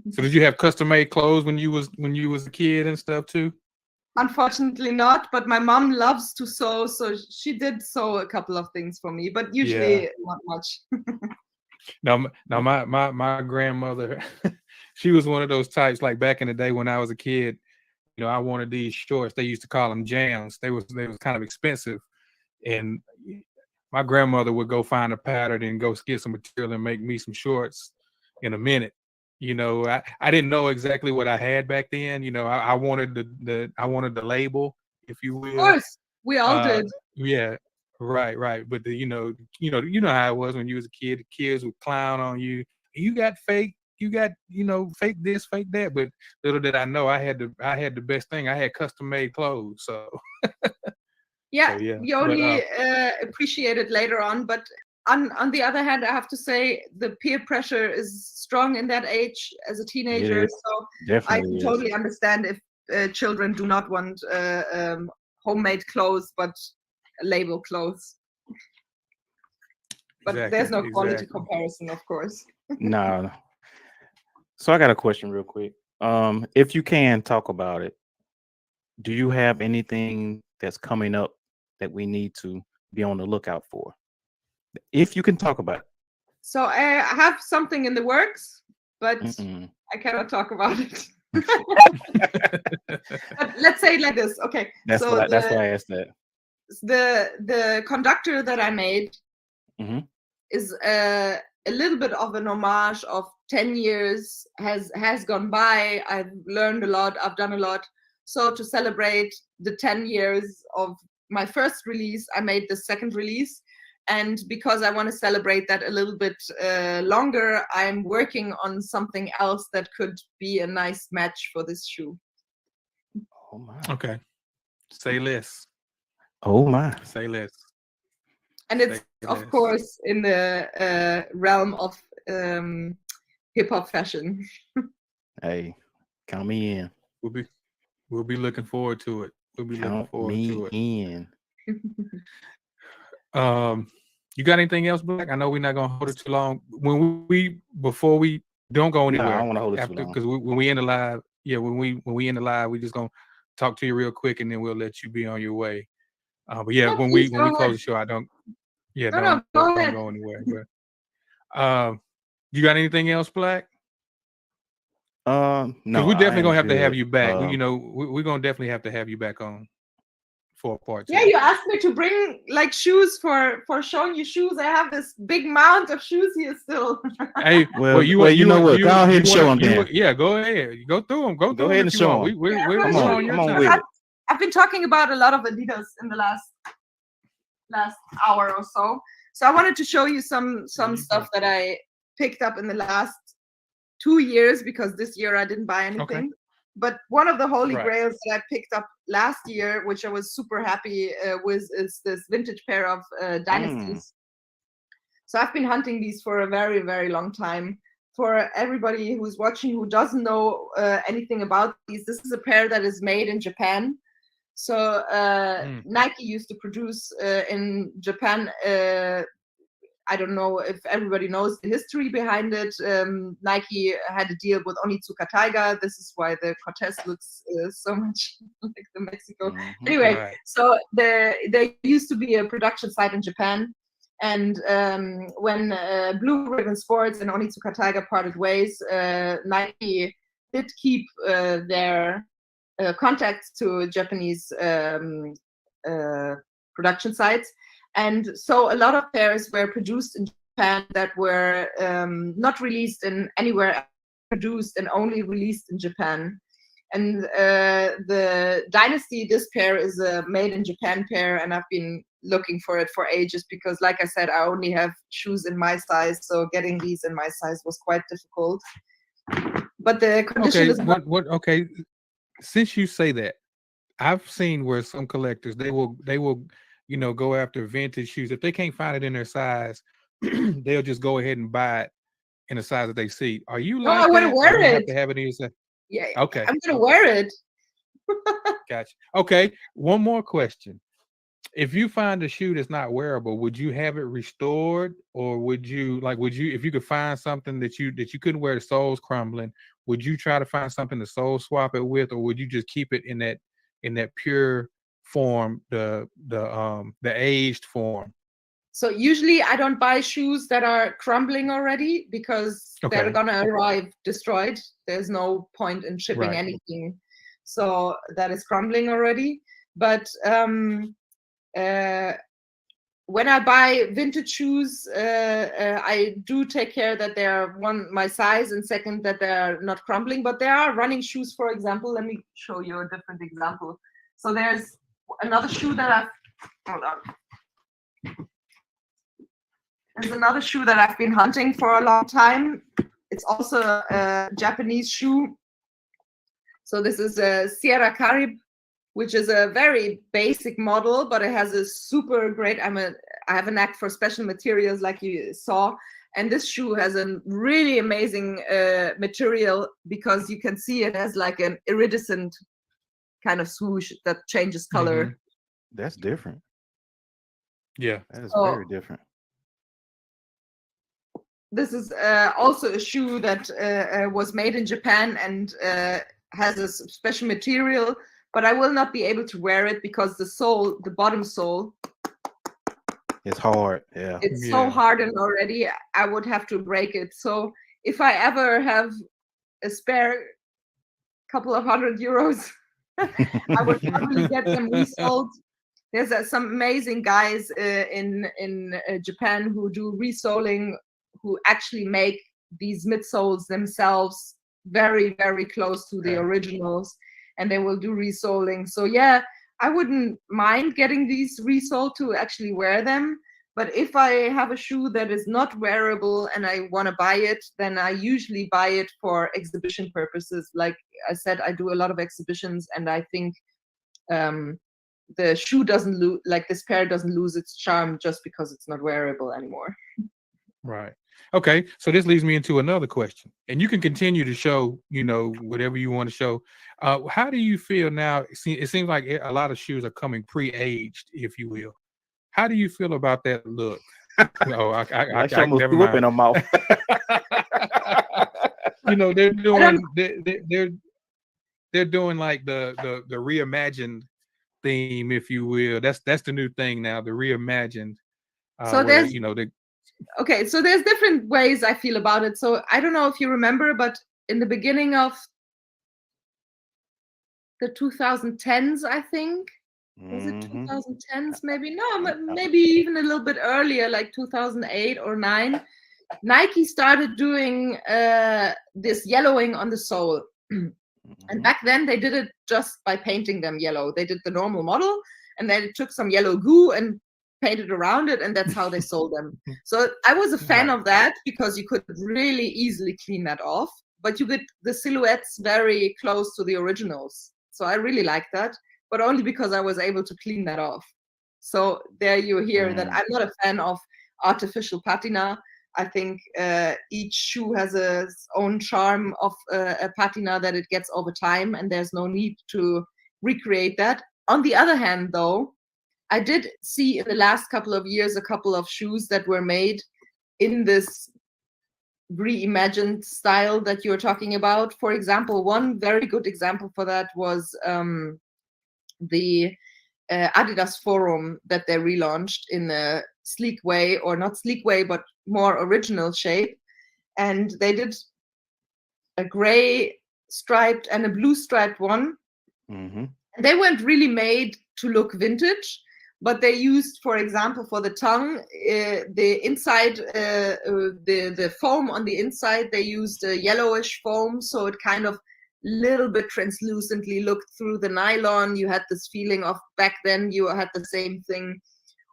So did you have custom made clothes when you was a kid and stuff too?
Unfortunately not, but my mom loves to sew, so she did sew a couple of things for me, but usually not much.
Now my grandmother, she was one of those types, like back in the day when I was a kid, I wanted these shorts. They used to call them jams. They was kind of expensive. And my grandmother would go find a pattern and go get some material and make me some shorts in a minute. You know, I didn't know exactly what I had back then. You know, I wanted I wanted the label, if you
Of
will.
course, we all
Uh,
did.
yeah, right. But you know how it was when you was a kid. The kids would clown on you. You got fake. You got fake this, fake that. But little did I know, I had the best thing. I had custom made clothes. So
Yeah,
yeah.
you
But
only appreciate it later on. But on the other hand, I have to say the peer pressure is strong in that age as a teenager.
is.
So I
Definitely
can
is.
totally understand if children do not want homemade clothes, but label clothes. But there's no quality
exactly.
comparison, of course.
No. So I got a question real quick. If you can talk about it, do you have anything that's coming up that we need to be on the lookout for? If you can talk about it.
So I have something in the works, but
Mm-mm.
I cannot talk about it. But let's say it like this. Okay.
That's
so
that's why I asked that.
the conductor that I made
Mm-hmm.
is a little bit of an homage of 10 years has gone by. I've learned a lot. I've done a lot. So to celebrate the 10 years of my first release, I made the second release. And because I want to celebrate that a little bit longer, I'm working on something else that could be a nice match for this shoe.
Oh my.
Okay. Say less.
Oh my.
Say less.
And it's, of
less.
course, in the realm of hip hop fashion.
Hey, count me in.
We'll be looking forward to it. We'll be looking
Count
forward
me
to it.
in.
You got anything else, Black? I know we're not gonna hold it too long. Before we don't go
No, I
anywhere,
don't want to hold it too
after
long.
because when we end the live, yeah, when we end the live, we just gonna talk to you real quick and then we'll let you be on your way. But yeah, when we
Please go
close
ahead.
the show, I don't. Yeah,
No,
don't
go ahead.
go anywhere. But you got anything else, Black?
No,
Because we're definitely gonna have to have
good.
you back. We're gonna definitely have to have you back on for a part two.
Yeah, you asked me to bring like shoes for showing you shoes. I have this big mount of shoes here still.
Hey,
well, you know what? Go ahead and show them then.
Yeah, go ahead. Go through them. Go through
ahead
them
and
if you
show
want.
them.
We're
Come
on
on,
your
come on
time.
with it.
I've been talking about a lot of Adidas in the last hour or so. So I wanted to show you some stuff that I picked up in the last 2 years, because this year I didn't buy anything.
Okay.
But one of the holy
Right.
grails that I picked up last year, which I was super happy with, is this vintage pair of Dynasties. So I've been hunting these for a very, very long time. For everybody who's watching who doesn't know anything about these, this is a pair that is made in Japan. So Nike used to produce in Japan. I don't know if everybody knows the history behind it. Nike had a deal with Onitsuka Tiger. This is why the Cortez looks so much like the Mexico.
Mm-hmm.
Anyway,
Right.
so there used to be a production site in Japan. And when Blue Ribbon Sports and Onitsuka Tiger parted ways, Nike did keep their contacts to Japanese production sites. And so a lot of pairs were produced in Japan that were not released in anywhere, produced and only released in Japan. And the Dynasty, this pair is a made in Japan pair, and I've been looking for it for ages because, like I said, I only have shoes in my size, so getting these in my size was quite difficult. But the condition is
okay. Since you say that, I've seen where some collectors they will go after vintage shoes. If they can't find it in their size, they'll just go ahead and buy it in a size that they see. Are you
No,
like
I want
that?
to wear
Or you
it.
have to have it in your size?
Yeah,
Okay.
I'm gonna wear it.
Gotcha. Okay, one more question. If you find a shoe that's not wearable, would you have it restored, or would you if you could find something that you couldn't wear, the sole's crumbling, would you try to find something to sole swap it with, or would you just keep it in that pure form, the aged form?
So usually I don't buy shoes that are crumbling already because they're gonna arrive destroyed. There's no point in shipping anything so that is crumbling already. But when I buy vintage shoes, I do take care that they're one, my size, and second, that they're not crumbling. But there are running shoes, for example. Let me show you a different example. So there's another shoe that hold on. There's another shoe that I've been hunting for a long time. It's also a Japanese shoe. So this is a Sierra Carib, which is a very basic model, but it has a super great, I have a knack for special materials like you saw. And this shoe has a really amazing material, because you can see it has like an iridescent kind of swoosh that changes color.
Mhm.
That's different.
Yeah.
That is
So-
very different.
This is also a shoe that was made in Japan and has a special material, but I will not be able to wear it because the sole, the bottom sole,
It's hard. Yeah.
it's so
Yeah.
hardened already, I would have to break it. So if I ever have a spare couple of €100, I would probably get them resold. There's some amazing guys in Japan who do resoling, who actually make these midsoles themselves very, very close to the
Okay.
originals, and they will do resoling. So yeah, I wouldn't mind getting these resoled to actually wear them. But if I have a shoe that is not wearable and I want to buy it, then I usually buy it for exhibition purposes. Like I said, I do a lot of exhibitions, and I think the shoe doesn't lose, like this pair doesn't lose its charm just because it's not wearable anymore.
Right. Okay. So this leads me into another question, and you can continue to show, whatever you want to show. How do you feel now? It seems like a lot of shoes are coming pre-aged, if you will. How do you feel about that look? Oh,
Like
I
almost
never
threw up in
mind.
her mouth.
They're doing they're doing like the reimagined theme, if you will. That's the new thing now, the reimagined.
So
where,
there's
they
okay, so there's different ways I feel about it. So I don't know if you remember, but in the beginning of the 2010s, I think, was it
Mhm.
2010s? Maybe no, maybe even a little bit earlier, like 2008 or 9. Nike started doing this yellowing on the sole. And
Mhm.
back then they did it just by painting them yellow. They did the normal model, and then it took some yellow goo and painted around it, and that's how they sold them. So I was a fan
Right.
of that because you could really easily clean that off, but you get the silhouettes very close to the originals. So I really liked that, but only because I was able to clean that off. So there you hear that I'm not a fan of artificial patina. I think each shoe has its own charm of a patina that it gets over time, and there's no need to recreate that. On the other hand, though, I did see in the last couple of years a couple of shoes that were made in this reimagined style that you're talking about. For example, one very good example for that was the Adidas Forum that they relaunched in a sleek way, or not sleek way, but more original shape. And they did a gray striped and a blue striped one.
Mhm.
And they weren't really made to look vintage, but they used, for example, for the tongue, the inside, the foam on the inside, they used a yellowish foam, so it kind of little bit translucently looked through the nylon. You had this feeling of, back then you had the same thing.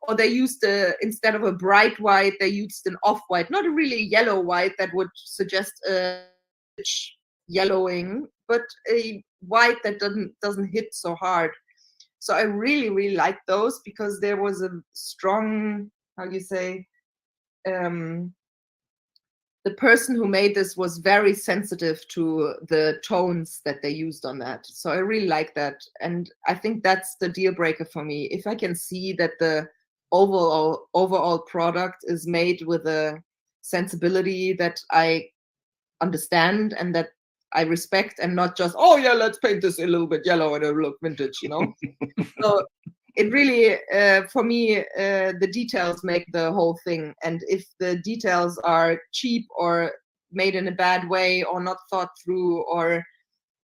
Or they used instead of a bright white, they used an off-white, not a really yellow white that would suggest a rich yellowing, but a white that doesn't hit so hard. So I really, really liked those because there was a strong, how you say, the person who made this was very sensitive to the tones that they used on that. So I really like that. And I think that's the deal breaker for me. If I can see that the overall product is made with a sensibility that I understand and that I respect, and not just, oh yeah, let's paint this a little bit yellow and it'll look vintage, So it really, for me, the details make the whole thing. And if the details are cheap or made in a bad way or not thought through or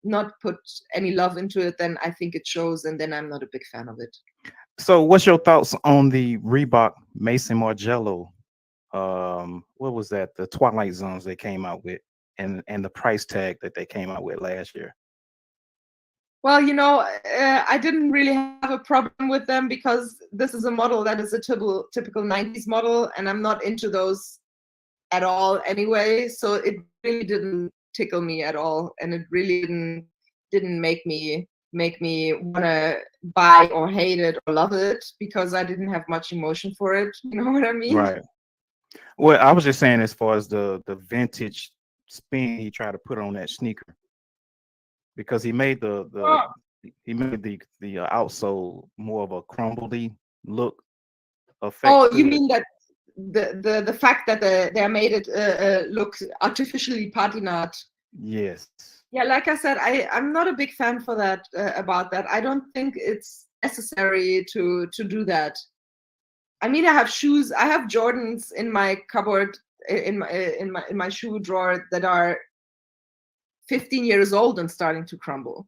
not put any love into it, then I think it shows, and then I'm not a big fan of it.
So, what's your thoughts on the Reebok Mason Margiela? What was that? The Twilight Zones they came out with, and the price tag that they came out with last year.
Well, I didn't really have a problem with them because this is a model that is a typical 90s model, and I'm not into those at all anyway. So it really didn't tickle me at all, and it really didn't make me want to buy or hate it or love it because I didn't have much emotion for it. You know what I mean?
Right. Well, I was just saying as far as the vintage spin he tried to put on that sneaker, because he made the outsole more of a crumbly look effect.
Oh,
to
you
it.
mean that the fact that they made it look artificially patinate?
Yes.
Yeah, like I said, I'm not a big fan for that about that. I don't think it's necessary to do that. I mean, I have shoes. I have Jordans in my cupboard in my shoe drawer that are 15 years old and starting to crumble.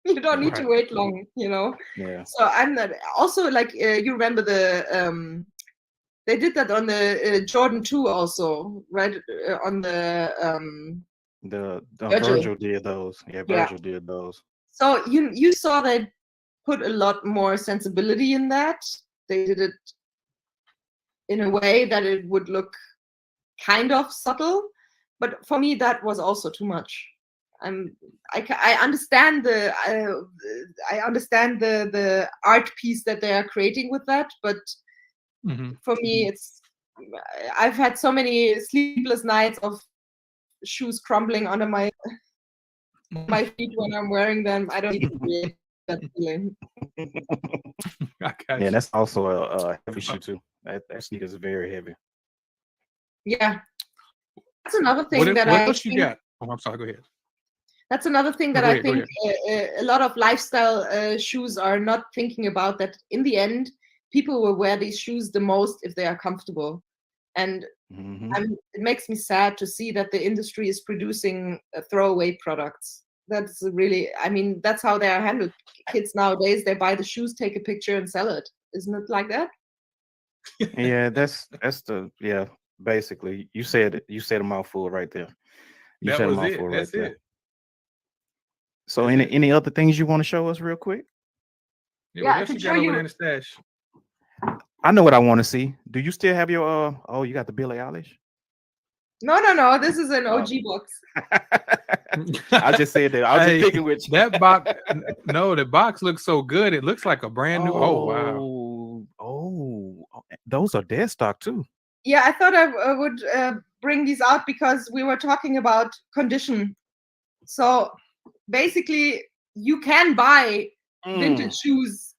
You don't need to wait long,
Yeah.
So I'm not. Also, like you remember they did that on the Jordan 2 also, right? On the
Virgil did those. Yeah, Virgil did those.
So you saw they put a lot more sensibility in that. They did it in a way that it would look kind of subtle, but for me that was also too much. I understand the art piece that they are creating with that, but for me I've had so many sleepless nights of shoes crumbling under my feet when I'm wearing them. I don't need to create that feeling.
Yeah, that's also a heavy shoe too. That sneaker is very heavy.
Yeah, that's another thing
What else you got? Oh, I'm sorry. Go ahead.
That's another thing that I think a lot of lifestyle shoes are not thinking about, that in the end, people will wear these shoes the most if they are comfortable. And it makes me sad to see that the industry is producing throwaway products. That's really, I mean, that's how they are handled. Kids nowadays, they buy the shoes, take a picture, and sell it. Isn't it like that?
Yeah, that's basically you said it. You said a mouthful right there.
That was it. That's it.
So any other things you want to show us real quick?
Yeah, I can show you in the stash.
I know what I want to see. Do you still have your oh, you got the Billie Eilish?
No. This is an OG box.
I just said that. I was just picking with you.
That box. No, the box looks so good. It looks like a brand new. Oh wow.
Oh, those are dead stock too.
Yeah, I thought I would bring these out because we were talking about condition. So basically, you can buy vintage shoes.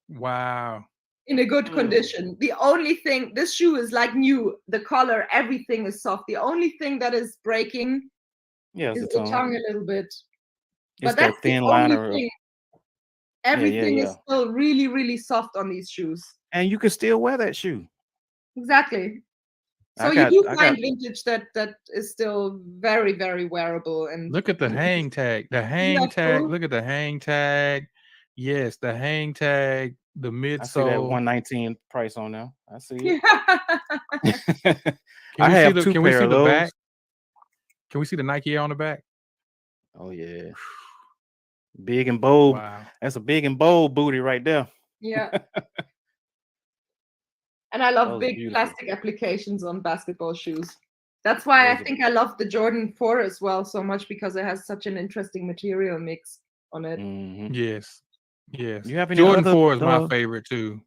Wow.
In a good condition. The only thing, this shoe is like new. The color, everything is soft. The only thing that is breaking is the tongue a little bit.
It's
but
that
that's
thin
the only
liner.
thing. Everything is still really, really soft on these shoes.
And you can still wear that shoe.
Exactly. So you do find vintage that is still very, very wearable. And
look at the hang tag. The hang tag. Cool? Look at the hang tag. Yes, the hang tag. The midsole. I
see that 119 price on there. I see it.
I have two pair of those. Back? Can we see the Nike Air on the back?
Oh yeah. Big and bold. Wow. That's a big and bold booty right there.
Yeah. And I love big plastic applications on basketball shoes. That's why I think I love the Jordan 4 as well so much, because it has such an interesting material mix on it.
Yes. Yes.
You have any
Jordan 4 is my favorite too.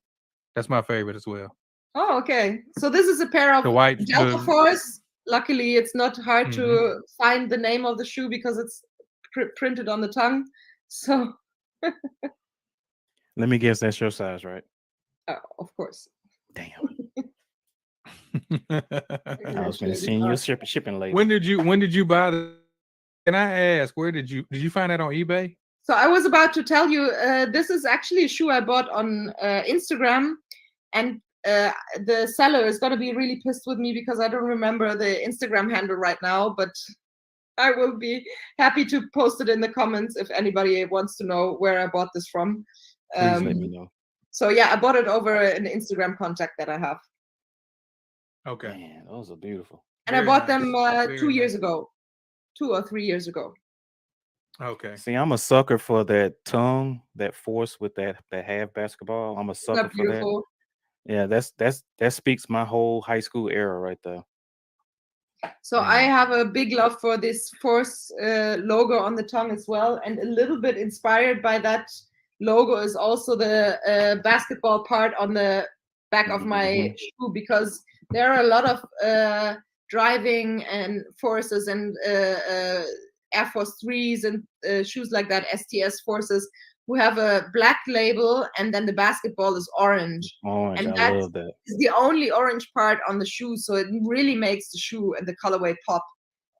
That's my favorite as well.
Oh, okay. So this is a pair of Delta 4s. Luckily, it's not hard to find the name of the shoe because it's printed on the tongue. So
let me guess, that's your size, right?
Of course.
Damn. I was going to send you a shipping label.
When did you buy the? Can I ask, where did you find that on eBay?
So I was about to tell you, this is actually a shoe I bought on Instagram, and the seller is going to be really pissed with me because I don't remember the Instagram handle right now, but I will be happy to post it in the comments if anybody wants to know where I bought this from.
Please let me know.
So yeah, I bought it over an Instagram contact that I have,
Okay.
Man, those are beautiful.
and I
Very
bought
nice.
them
Very
2 years
nice.
ago, 2 or 3 years ago.
Okay.
See, I'm a sucker for that tongue, that force with that half basketball. I'm a
Isn't that
sucker for that.
beautiful?
Yeah, that speaks my whole high school era right there.
So I
Man.
have a big love for this Force logo on the tongue as well, and a little bit inspired by that logo is also the basketball part on the back of my
Mhm.
shoe, because there are a lot of driving and Forces and Air Force 3s and shoes like that, STS Forces, who have a black label and then the basketball is orange.
Orange,
And
I
that's
love that.
is the only orange part on the shoe, so it really makes the shoe and the colorway pop.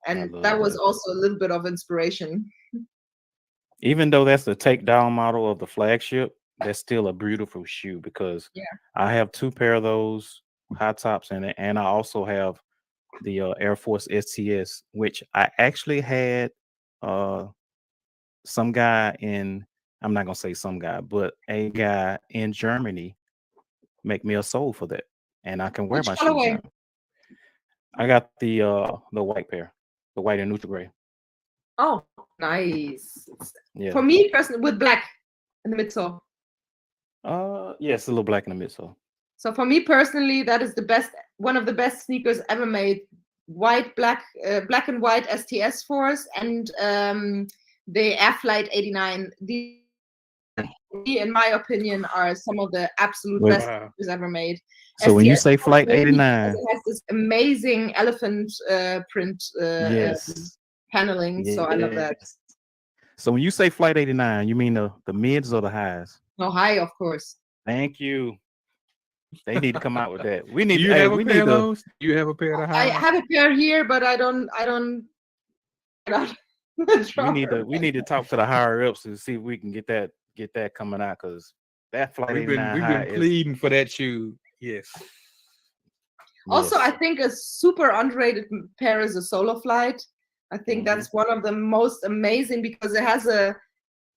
And
love
that was
that.
also a little bit of inspiration.
Even though that's the takedown model of the flagship, that's still a beautiful shoe because
Yeah.
I have 2 pair of those high tops in it, and I also have the Air Force STS, which I actually had some guy in, I'm not gonna say some guy, but a guy in Germany make me a sole for that, and I can wear
Which
my shoes
colorway?
now. I got the white pair, the white and neutral gray.
Oh, nice.
Yeah.
For me personally, with black in the midsole.
Yes, a little black in the midsole.
So for me personally, that is the best, one of the best sneakers ever made. White, black and white STS Force and the Air Flight 89. These, in my opinion, are some of the absolute
Wait.
best
Wow.
sneakers ever made.
So when you
STS
say
Force
Flight
mainly because
89,
it has this amazing elephant print
yes,
paneling. So I love that.
yes. So when you say Flight 89, you mean the mids or the highs?
No, high, of course.
Thank you. They need to come out with that. We
Do
need.
you
Hey,
have a
we
pair
need
of
to.
those? Do you have a pair of the
I
highs?
have a pair here, but I don't get out the
We need
drawer.
to. We need to talk to the higher ups to see if we can get that coming out, because that Flight
We've
89
been
high is.
pleading for that shoe. Yes.
Also, I
Yes.
think a super underrated pair is a Solo Flight. I think that's one of the most amazing because it has a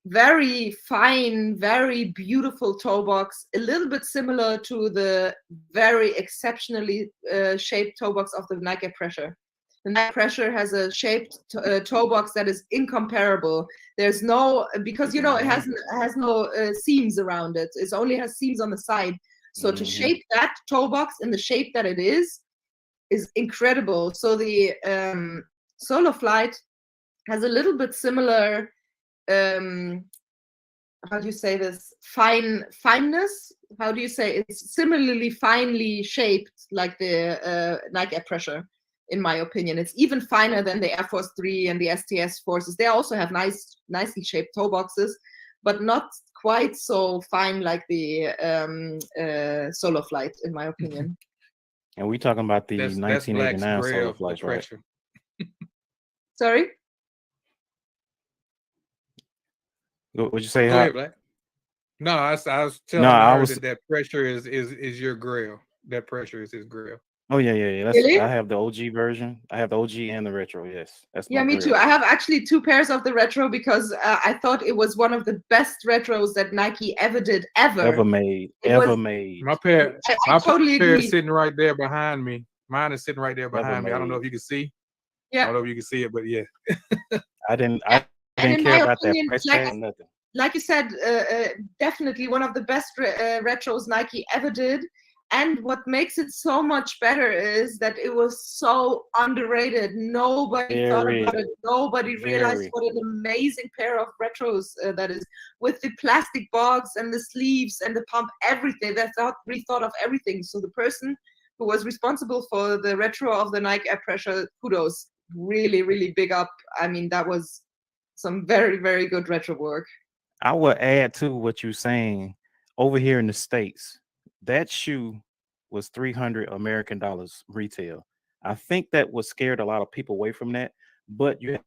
very fine, very beautiful toe box, a little bit similar to the very exceptionally shaped toe box of the Nike Pressure. The Nike Pressure has a shaped toe box that is incomparable. There's no, because it has no seams around it. It only has seams on the side. So to shape that toe box in the shape that it is incredible. So the Solo Flight has a little bit similar, how do you say this, fineness, how do you say, it's similarly finely shaped like the Nike Air Pressure, in my opinion. It's even finer than the Air Force 3 and the STS Forces. They also have nicely shaped toe boxes, but not quite so fine like the Solo Flight, in my opinion.
And we talking about the
That's Black's
1989
Gray
Solo
of the
Flights, right?
Pressure.
Sorry?
What'd you say?
Go
Hot?
ahead, Black. No, I was telling
No, I
her
was.
that Pressure is your grail. That Pressure is his grail.
Oh yeah.
Really?
I have the OG version. I have the OG and the retro. Yes, that's my
Yeah, me
grill.
too. I have actually 2 pairs of the retro because I thought it was one of the best retros that Nike ever did,
Ever made.
My pair,
I totally
pair
agree.
is sitting right there behind me. Mine is sitting right there
Ever
behind me. I don't know if
made.
you can see.
Yeah.
I don't know if you can see it, but yeah.
I didn't
And in
care
my
about that
opinion,
price tag or nothing.
like you said, definitely one of the best retros Nike ever did. And what makes it so much better is that it was so underrated. Nobody thought about it. Nobody realized what an amazing pair of retros that is, with the plastic box and the sleeves and the pump, everything. They thought of everything. So the person who was responsible for the retro of the Nike Air Pressure, kudos, really, really big up. I mean, that was some very, very good retro work.
I will add to what you're saying. Over here in the States, that shoe was $300 American retail. I think that was scared a lot of people away from that. But you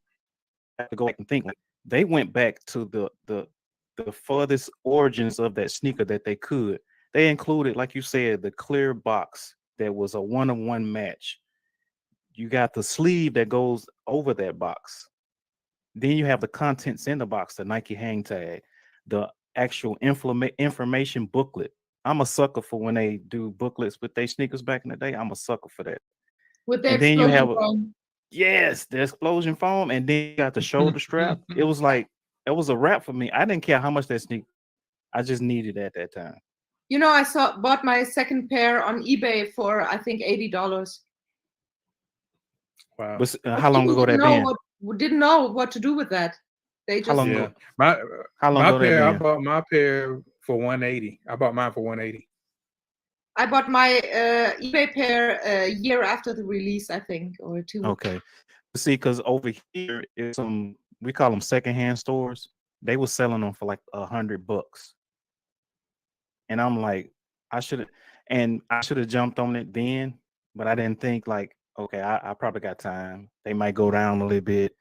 have to go back and think, like, they went back to the furthest origins of that sneaker that they could. They included, like you said, the clear box that was a one-on-one match. You got the sleeve that goes over that box. Then you have the contents in the box, the Nike hang tag, the actual information booklet. I'm a sucker for when they do booklets with their sneakers back in the day. I'm a sucker for that.
With the
And then you have
explosion foam.
yes, the explosion foam, and then you got the shoulder strap. It was like it was a wrap for me. I didn't care how much that sneaker. I just needed it at that time.
You know, I bought my second pair on eBay for I think $80.
Wow.
But how long ago that been?
Didn't know what to do with that. They
How
just
long
Yeah.
ago?
My
How long
my
ago that
pair, I
been?
bought my pair for 180. I bought mine for 180.
I bought my eBay pair a year after the release, I think, or two.
Okay. See, because over here is some we call them secondhand stores. They were selling them for like $100, and I'm like, I should have jumped on it then, but I didn't think like, okay, I probably got time. They might go down a little bit.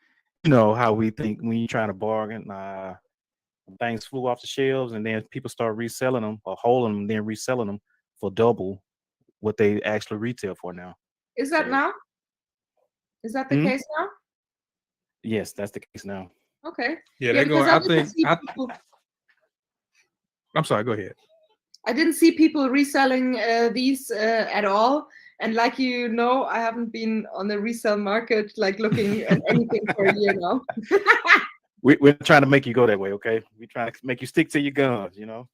You know how we think when you try to bargain. Things flew off the shelves, and then people start reselling them or holding them, then reselling them for double what they actually retail for now.
Is that
So-
now? Is that the case now?
Yes, that's the case now.
Okay.
Yeah, they're going.
because
I think. I'm sorry. Go ahead.
I didn't see people reselling these at all. And like you know, I haven't been on the resale market like looking at anything for a year now.
We're trying to make you go that way, okay? We're trying to make you stick to your guns, you know.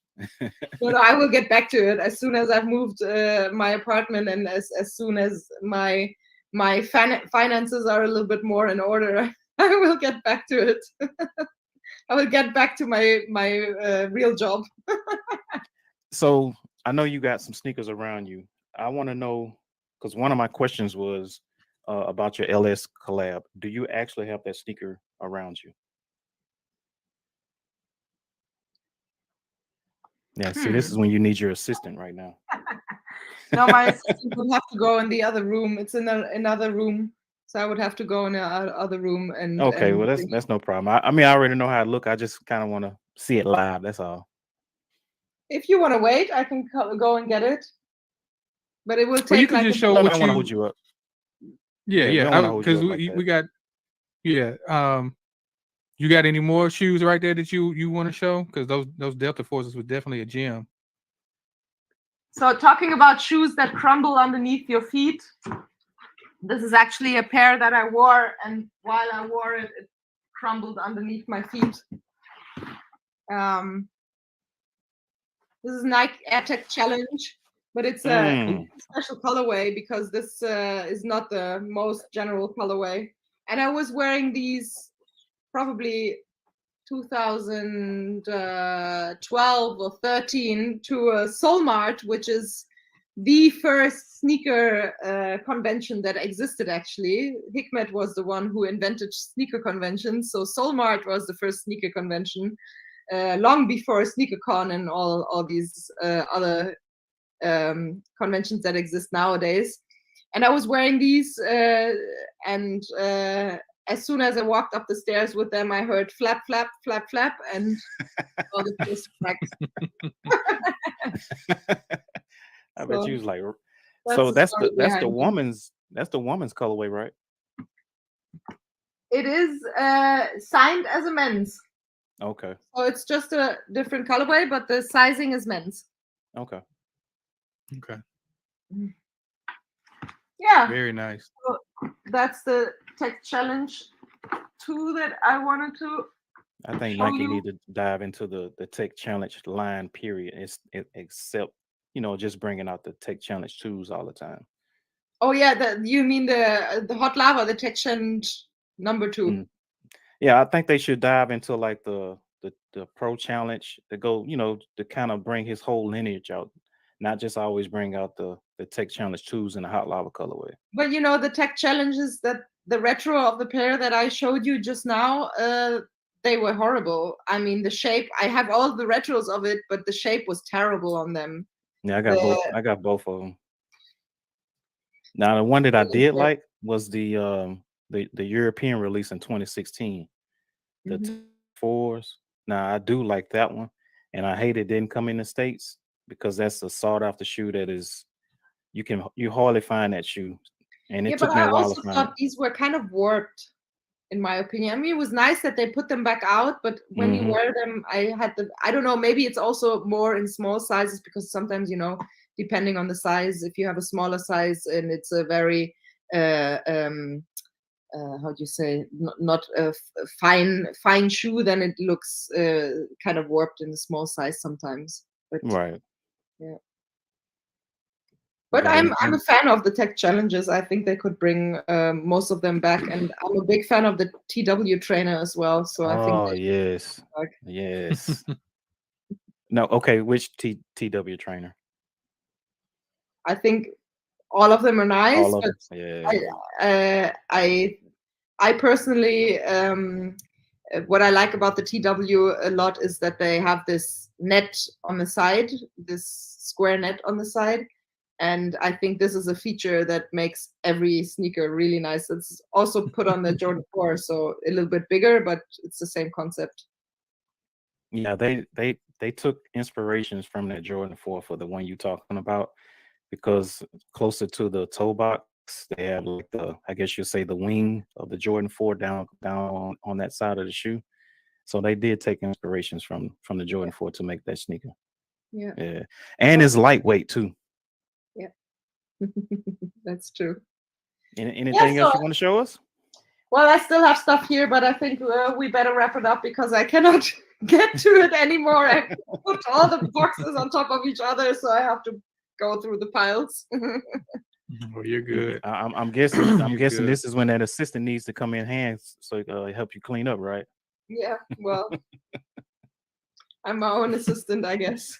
But I will get back to it as soon as I've moved my apartment and as soon as my finances are a little bit more in order. I will get back to it. I will get back to my real job.
So I know you got some sneakers around you. I want to know because one of my questions was about your LS collab. Do you actually have that sneaker around you? Yeah, see, this is when you need your assistant right now.
No, my assistant would have to go in the other room. It's in another room, so I would have to go in the other room and.
Okay, well that's no problem. I mean, I already know how it look. I just kind of want to see it live. That's all.
If you want to wait, I can go and get it. But it will take.
Well, you can just show
I
what
don't want to hold you up.
Yeah,
we don't wanna
yeah.
hold you
Because
up like
we
that.
got. Yeah. You got any more shoes right there that you want to show? Because those Delta Forces were definitely a gem.
So talking about shoes that crumble underneath your feet, this is actually a pair that I wore, and while I wore it, it crumbled underneath my feet. This is Nike AirTech Challenge, but it's a special colorway because this is not the most general colorway. And I was wearing these probably 2012 or 13 to a Soul Mart, which is the first sneaker convention that existed. Actually, Hikmet was the one who invented sneaker conventions, so Soul Mart was the first sneaker convention, long before SneakerCon and all these other conventions that exist nowadays. And I was wearing these, and as soon as I walked up the stairs with them, I heard flap, flap, flap, flap, and all the first cracks.
I bet you was like,
that's
so
the
that's
story
the
behind it.
that's the woman's colorway, right?
It is signed as a men's,
Okay,
so it's just a different colorway, but the sizing is men's.
okay.
Okay.
Yeah,
Very nice.
so that's the Tech Challenge 2 that I wanted to.
I think
show
Nike
you.
need to dive into the Tech Challenge line. Period. Except just bringing out the Tech Challenge 2s all the time.
Oh yeah, you mean the hot lava, the Tech Challenge number 2.
Mm. Yeah, I think they should dive into like the Pro Challenge to go, to kind of bring his whole lineage out, not just always bring out the Tech Challenge 2s in the hot lava colorway.
But the Tech Challenges, that the retro of the pair that I showed you just now, they were horrible. I mean, the shape, I have all the retros of it, but the shape was terrible on them.
Yeah, I got both. I got both of them. Now, the one that I did like was the European release in 2016, the 4s. Now, I do like that one, and I hate it didn't come in the States because that's a sought after shoe that is you hardly find that shoe, and it took
but
me
I
a while
also
to find
thought
it.
these were kind of warped. in my opinion. I mean, it was nice that they put them back out, but when you wear them, I don't know, maybe it's also more in small sizes, because sometimes, you know, depending on the size, if you have a smaller size and it's a very, how do you say, not a fine shoe, then it looks kind of warped in a small size sometimes. But
Right.
yeah. But I'm a fan of the tech challenges. I think they could bring most of them back, and I'm a big fan of the TW trainer as well. So I think.
Oh yes, yes. No, okay. Which TW trainer?
I think all of them are nice,
All of
but
them. Yeah.
I personally, what I like about the TW a lot is that they have this net on the side, this square net on the side. And I think this is a feature that makes every sneaker really nice. It's also put on the Jordan 4, so a little bit bigger, but it's the same concept.
Yeah, they took inspirations from that Jordan 4 for the one you talking about, because closer to the toe box, they have like I guess you'll say the wing of the Jordan 4 down on that side of the shoe. So they did take inspirations from the Jordan 4 to make that sneaker.
Yeah.
Yeah. And it's lightweight too.
Yeah. That's true.
Anything else you want to show us?
Well, I still have stuff here, but I think we better wrap it up, because I cannot get to it anymore. I put all the boxes on top of each other, so I have to go through the piles.
Oh, you're good.
I'm guessing this is when that assistant needs to come in hands, so help you clean up, right?
Yeah, well, I'm my own assistant, I guess.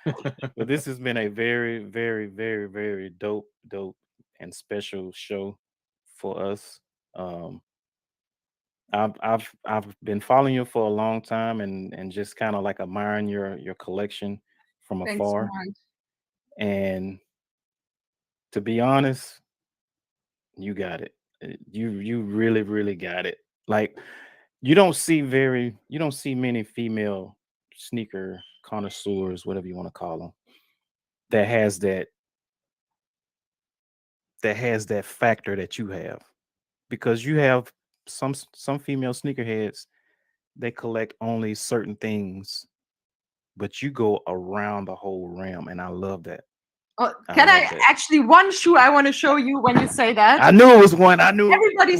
But this has been a very, very, very, very dope and special show for us. I've been following you for a long time, and just kind of like admiring your collection from afar.
Thanks,
and to be honest, you got it. You really, really got it. Like, you don't see many female sneaker connoisseurs, whatever you want to call them, that has that factor that you have, because you have some female sneakerheads, they collect only certain things, but you go around the whole rim, and I love that.
Oh, can I actually, one shoe I want to show you when you say that?
I knew it was one. I knew
everybody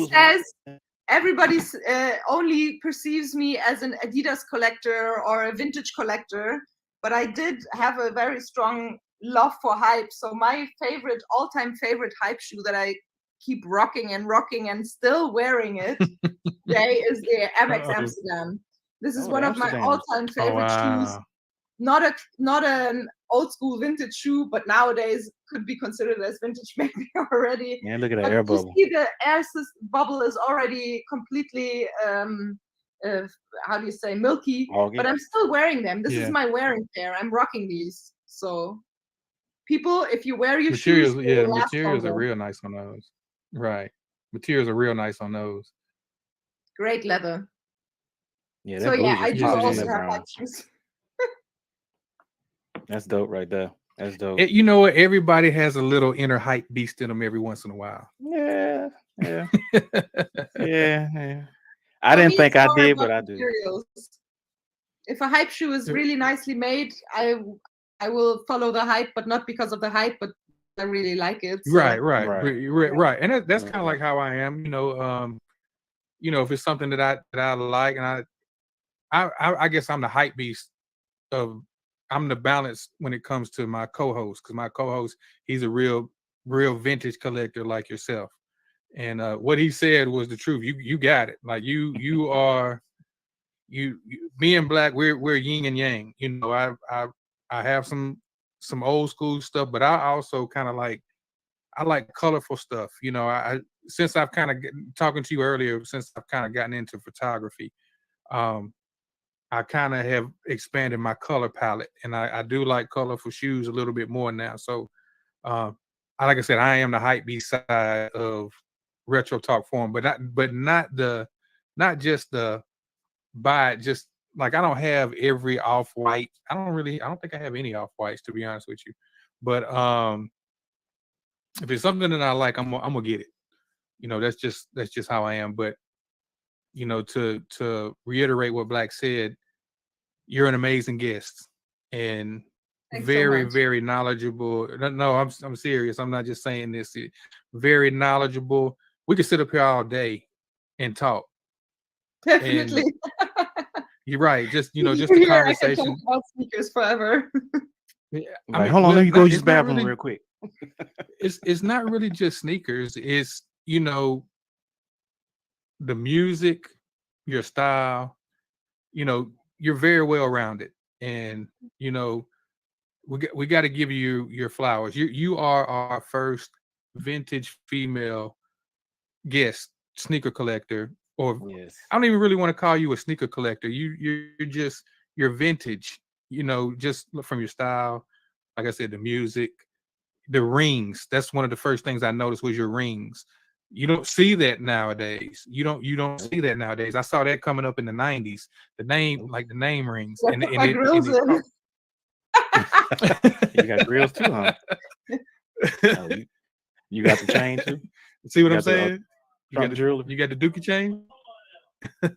only perceives me as an Adidas collector or a vintage collector, but I did have a very strong love for hype. So my all-time favorite hype shoe that I keep rocking and still wearing it today is the MX Amsterdam. This is one of my all-time favorite shoes. Not an old school vintage shoe, but nowadays could be considered as vintage maybe already.
Yeah, look at that air bubble.
You see the air bubble is already completely how do you say, milky, but I'm still wearing them. This is my wearing pair. I'm rocking these. So people, if you wear your shoes,
the materials are real nice on those. Right. Materials are real nice on those.
Great leather.
Yeah,
so yeah, I do also have hot shoes.
That's dope right there. That's dope.
You know what? Everybody has a little inner hype beast in them every once in a while.
Yeah. Yeah. I didn't think I did, but I do.
If a hype shoe is really nicely made, I will follow the hype, but not because of the hype, but I really like it. So.
Right. And that's kind of like how I am. If it's something that I like, and I guess I'm the hype beast I'm the balance when it comes to my co-host, because my co-host, he's a real vintage collector like yourself. And what he said was the truth. You got it. Like you are me and Black, we're yin and yang. I have some old school stuff, but I also kind of like colorful stuff. Since I've kind of talking to you earlier, since I've kind of gotten into photography, I kind of have expanded my color palette, and I do like colorful shoes a little bit more now. So, like I said, I am the hype beast side of Retro Talk Forum, but not just the buy it. Just like, I don't have every off-white. I don't think I have any off-whites, to be honest with you. But if it's something that I like, I'm gonna get it. that's just how I am. But to reiterate what Black said, you're an amazing guest and
Thanks so
very,
much.
very knowledgeable. No, I'm serious. I'm not just saying this. Very knowledgeable. We could sit up here all day and talk.
Definitely.
You're right. Just
You
just the
hear I can talk
conversation.
about sneakers forever.
Yeah,
Like, hold on, let me go use the bathroom
really,
real quick.
it's not really just sneakers. It's the music, your style. You're very well rounded, and you know we got to give you your flowers. You are our first vintage female guest sneaker collector, or
Yes.
I don't even really want to call you a sneaker collector. You're vintage. Just from your style. Like I said, the music, the rings. That's one of the first things I noticed was your rings. You don't see that nowadays. You don't see that nowadays. I saw that coming up in the '90s. The name rings,
Let's put my grills in.
You got grills too, huh? Oh, you got the chain too?
See what
You
I'm
got the,
saying?
trunk jewelry?
You got the Dookie chain.
You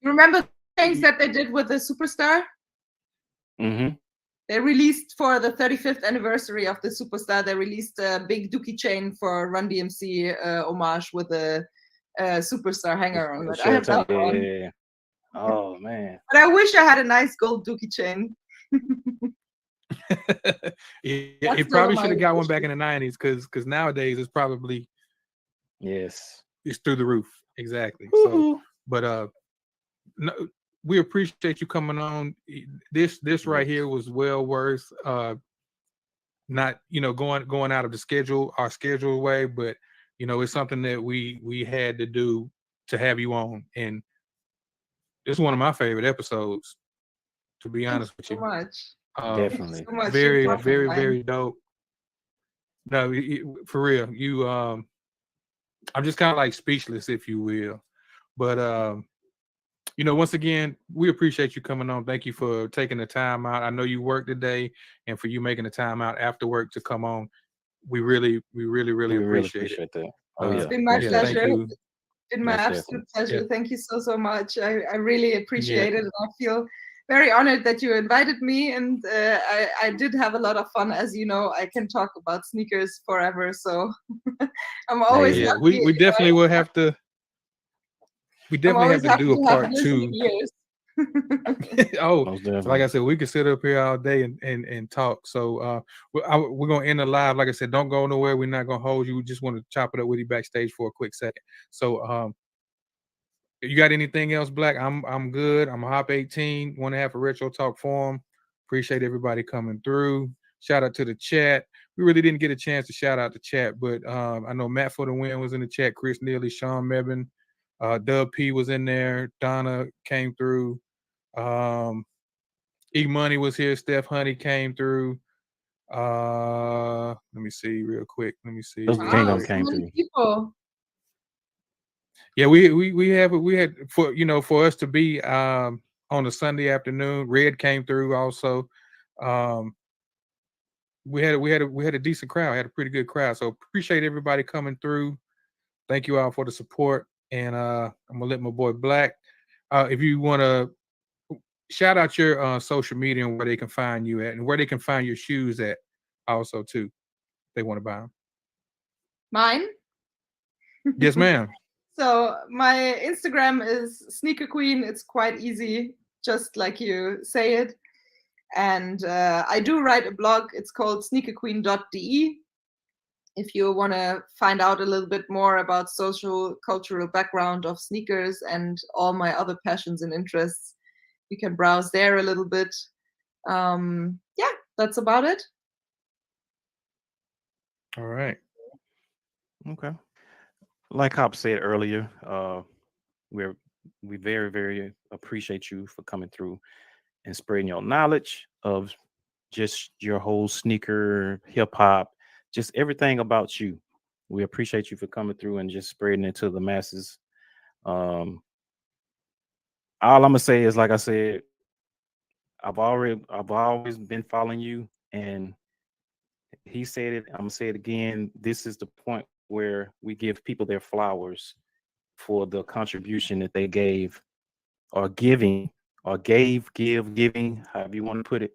remember the things that they did with the Superstar?
Mm-hmm.
They released for the 35th anniversary of the Superstar. They released a big Dookie chain for Run DMC homage with a Superstar hanger on it. I have that one.
Yeah. Oh man.
But I wish I had a nice gold Dookie chain.
It probably should have got one back in the '90s because nowadays it's probably
Yes.
it's through the roof. Exactly.
Woo-hoo.
So, but no, we appreciate you coming on. This right here was well worth not going out of our schedule way, but it's something that we had to do to have you on, and it's one of my favorite episodes, to be honest with you.
So much.
Definitely.
So much.
Very,
You're
very,
fine.
very dope. No, for real. I'm just kind of like speechless, if you will. But once again, we appreciate you coming on. Thank you for taking the time out. I know you work today, and for you making the time out after work to come on. We really appreciate it.
That. Oh yeah.
It's been my
Most
pleasure.
definitely.
It's been my
Most
absolute pleasure.
Yeah.
Thank you so much. I really appreciate it. And I feel very honored that you invited me. And I did have a lot of fun. As you know, I can talk about sneakers forever. So I'm always
Yeah,
happy.
We definitely will have to. We definitely have to do a part two. Oh,
most definitely.
like I said, we could sit up here all day and talk. So we're gonna end the live. Like I said, don't go nowhere. We're not gonna hold you. We just want to chop it up with you backstage for a quick second. So you got anything else, Black? I'm good. I'm a Hop 18. Want to have a retro talk forum. Appreciate everybody coming through. Shout out to the chat. We really didn't get a chance to shout out the chat, but I know Matt for the win was in the chat. Chris Neely, Sean Mebin, Dub P was in there. Donna came through. E Money was here. Steph Honey came through. Let me see real quick. Let me see.
Those
real
Kingdom
quick.
came
So many
through.
people.
Yeah, we had for us to be on a Sunday afternoon. Red came through also. We had a decent crowd. Had a pretty good crowd. So appreciate everybody coming through. Thank you all for the support. And I'm gonna let my boy Black. If you want to shout out your social media and where they can find you at, and where they can find your shoes at, also too. They want to buy them.
Mine?
Yes, ma'am.
So my Instagram is Sneakerqueen. It's quite easy, just like you say it. And I do write a blog. It's called sneakerqueen.de. If you want to find out a little bit more about social cultural background of sneakers and all my other passions and interests, you can browse there a little bit. Yeah, that's about it.
All right.
Okay. Like Hop said earlier, we very, very appreciate you for coming through and spreading your knowledge of just your whole sneaker, hip hop, just everything about you. We appreciate you for coming through and just spreading it to the masses. All I'm gonna say is, like I said, I've always been following you, and he said it. I'm gonna say it again. This is the point where we give people their flowers for the contribution that they gave or giving or giving, however you want to put it,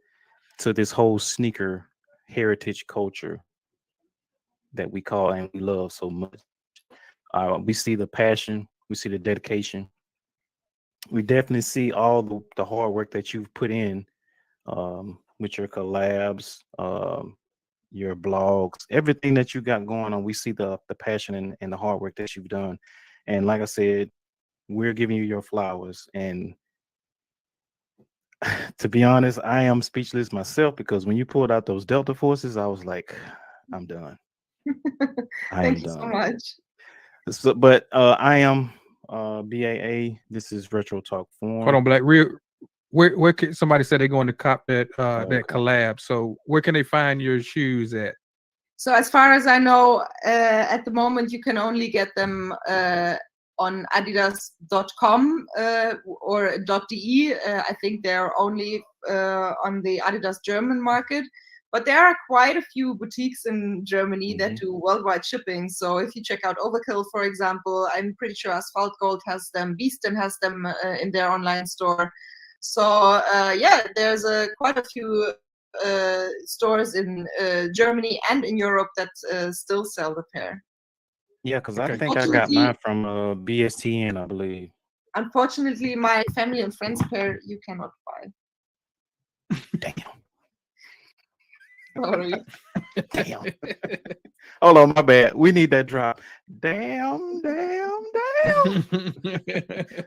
to this whole sneaker heritage culture that we call and we love so much. We see the passion, we see the dedication. We definitely see all the hard work that you've put in with your collabs, your blogs, everything that you got going on. We see the passion and the hard work that you've done. And like I said, we're giving you your flowers. And to be honest, I am speechless myself, because when you pulled out those Delta Forces, I was like, I'm done.
Thank you so much.
So, but I am BAA. This is Retro Talk Forum.
Hold on, Black. Where can somebody said they're going to cop that that collab? So where can they find your shoes at?
So as far as I know, at the moment you can only get them on adidas.com or .de. I think they're only on the Adidas German market. But there are quite a few boutiques in Germany that do worldwide shipping. So if you check out Overkill, for example, I'm pretty sure Asphalt Gold has them, Beaston has them in their online store. So yeah, there's quite a few stores in Germany and in Europe that still sell the pair.
Yeah, because I think I got mine from BSTN, I believe.
Unfortunately, my family and friends pair you cannot buy.
Damn.
Sorry.
Damn. Hold on, my bad. We need that drop. Damn.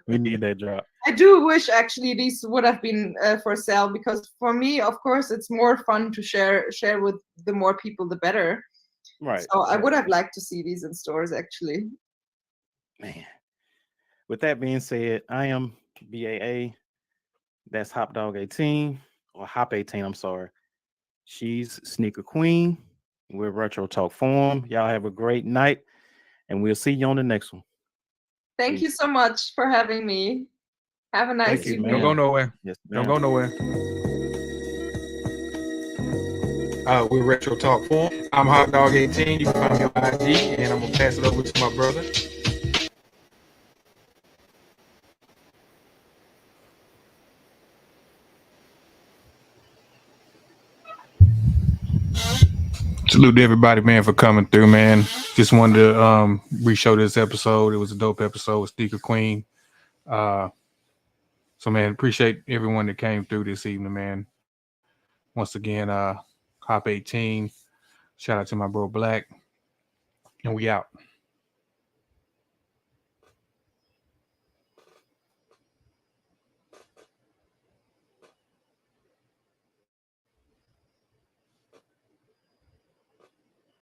We need that drop.
I do wish actually these would have been for sale, because for me, of course, it's more fun to share with the more people, the better.
Right.
So I would have liked to see these in stores actually.
Man. With that being said, I am BAA. That's Hop Dog 18 or Hop 18. I'm sorry. She's Sneaker Queen. We're Retro Talk Forum. Y'all have a great night, and we'll see you on the next one.
Thank you so much for having me. Have a nice evening.
Don't go nowhere.
Yes,
don't go nowhere.
We're Retro Talk Forum. I'm Hot Dog 18. You can find me on IG, and I'm gonna pass it over to my brother. Salute to everybody, man, for coming through, man. Just wanted to re-show this episode. It was a dope episode with Sneakerqueen. So, man, appreciate everyone that came through this evening, man. Once again, Hop 18. Shout out to my bro Black. And we out.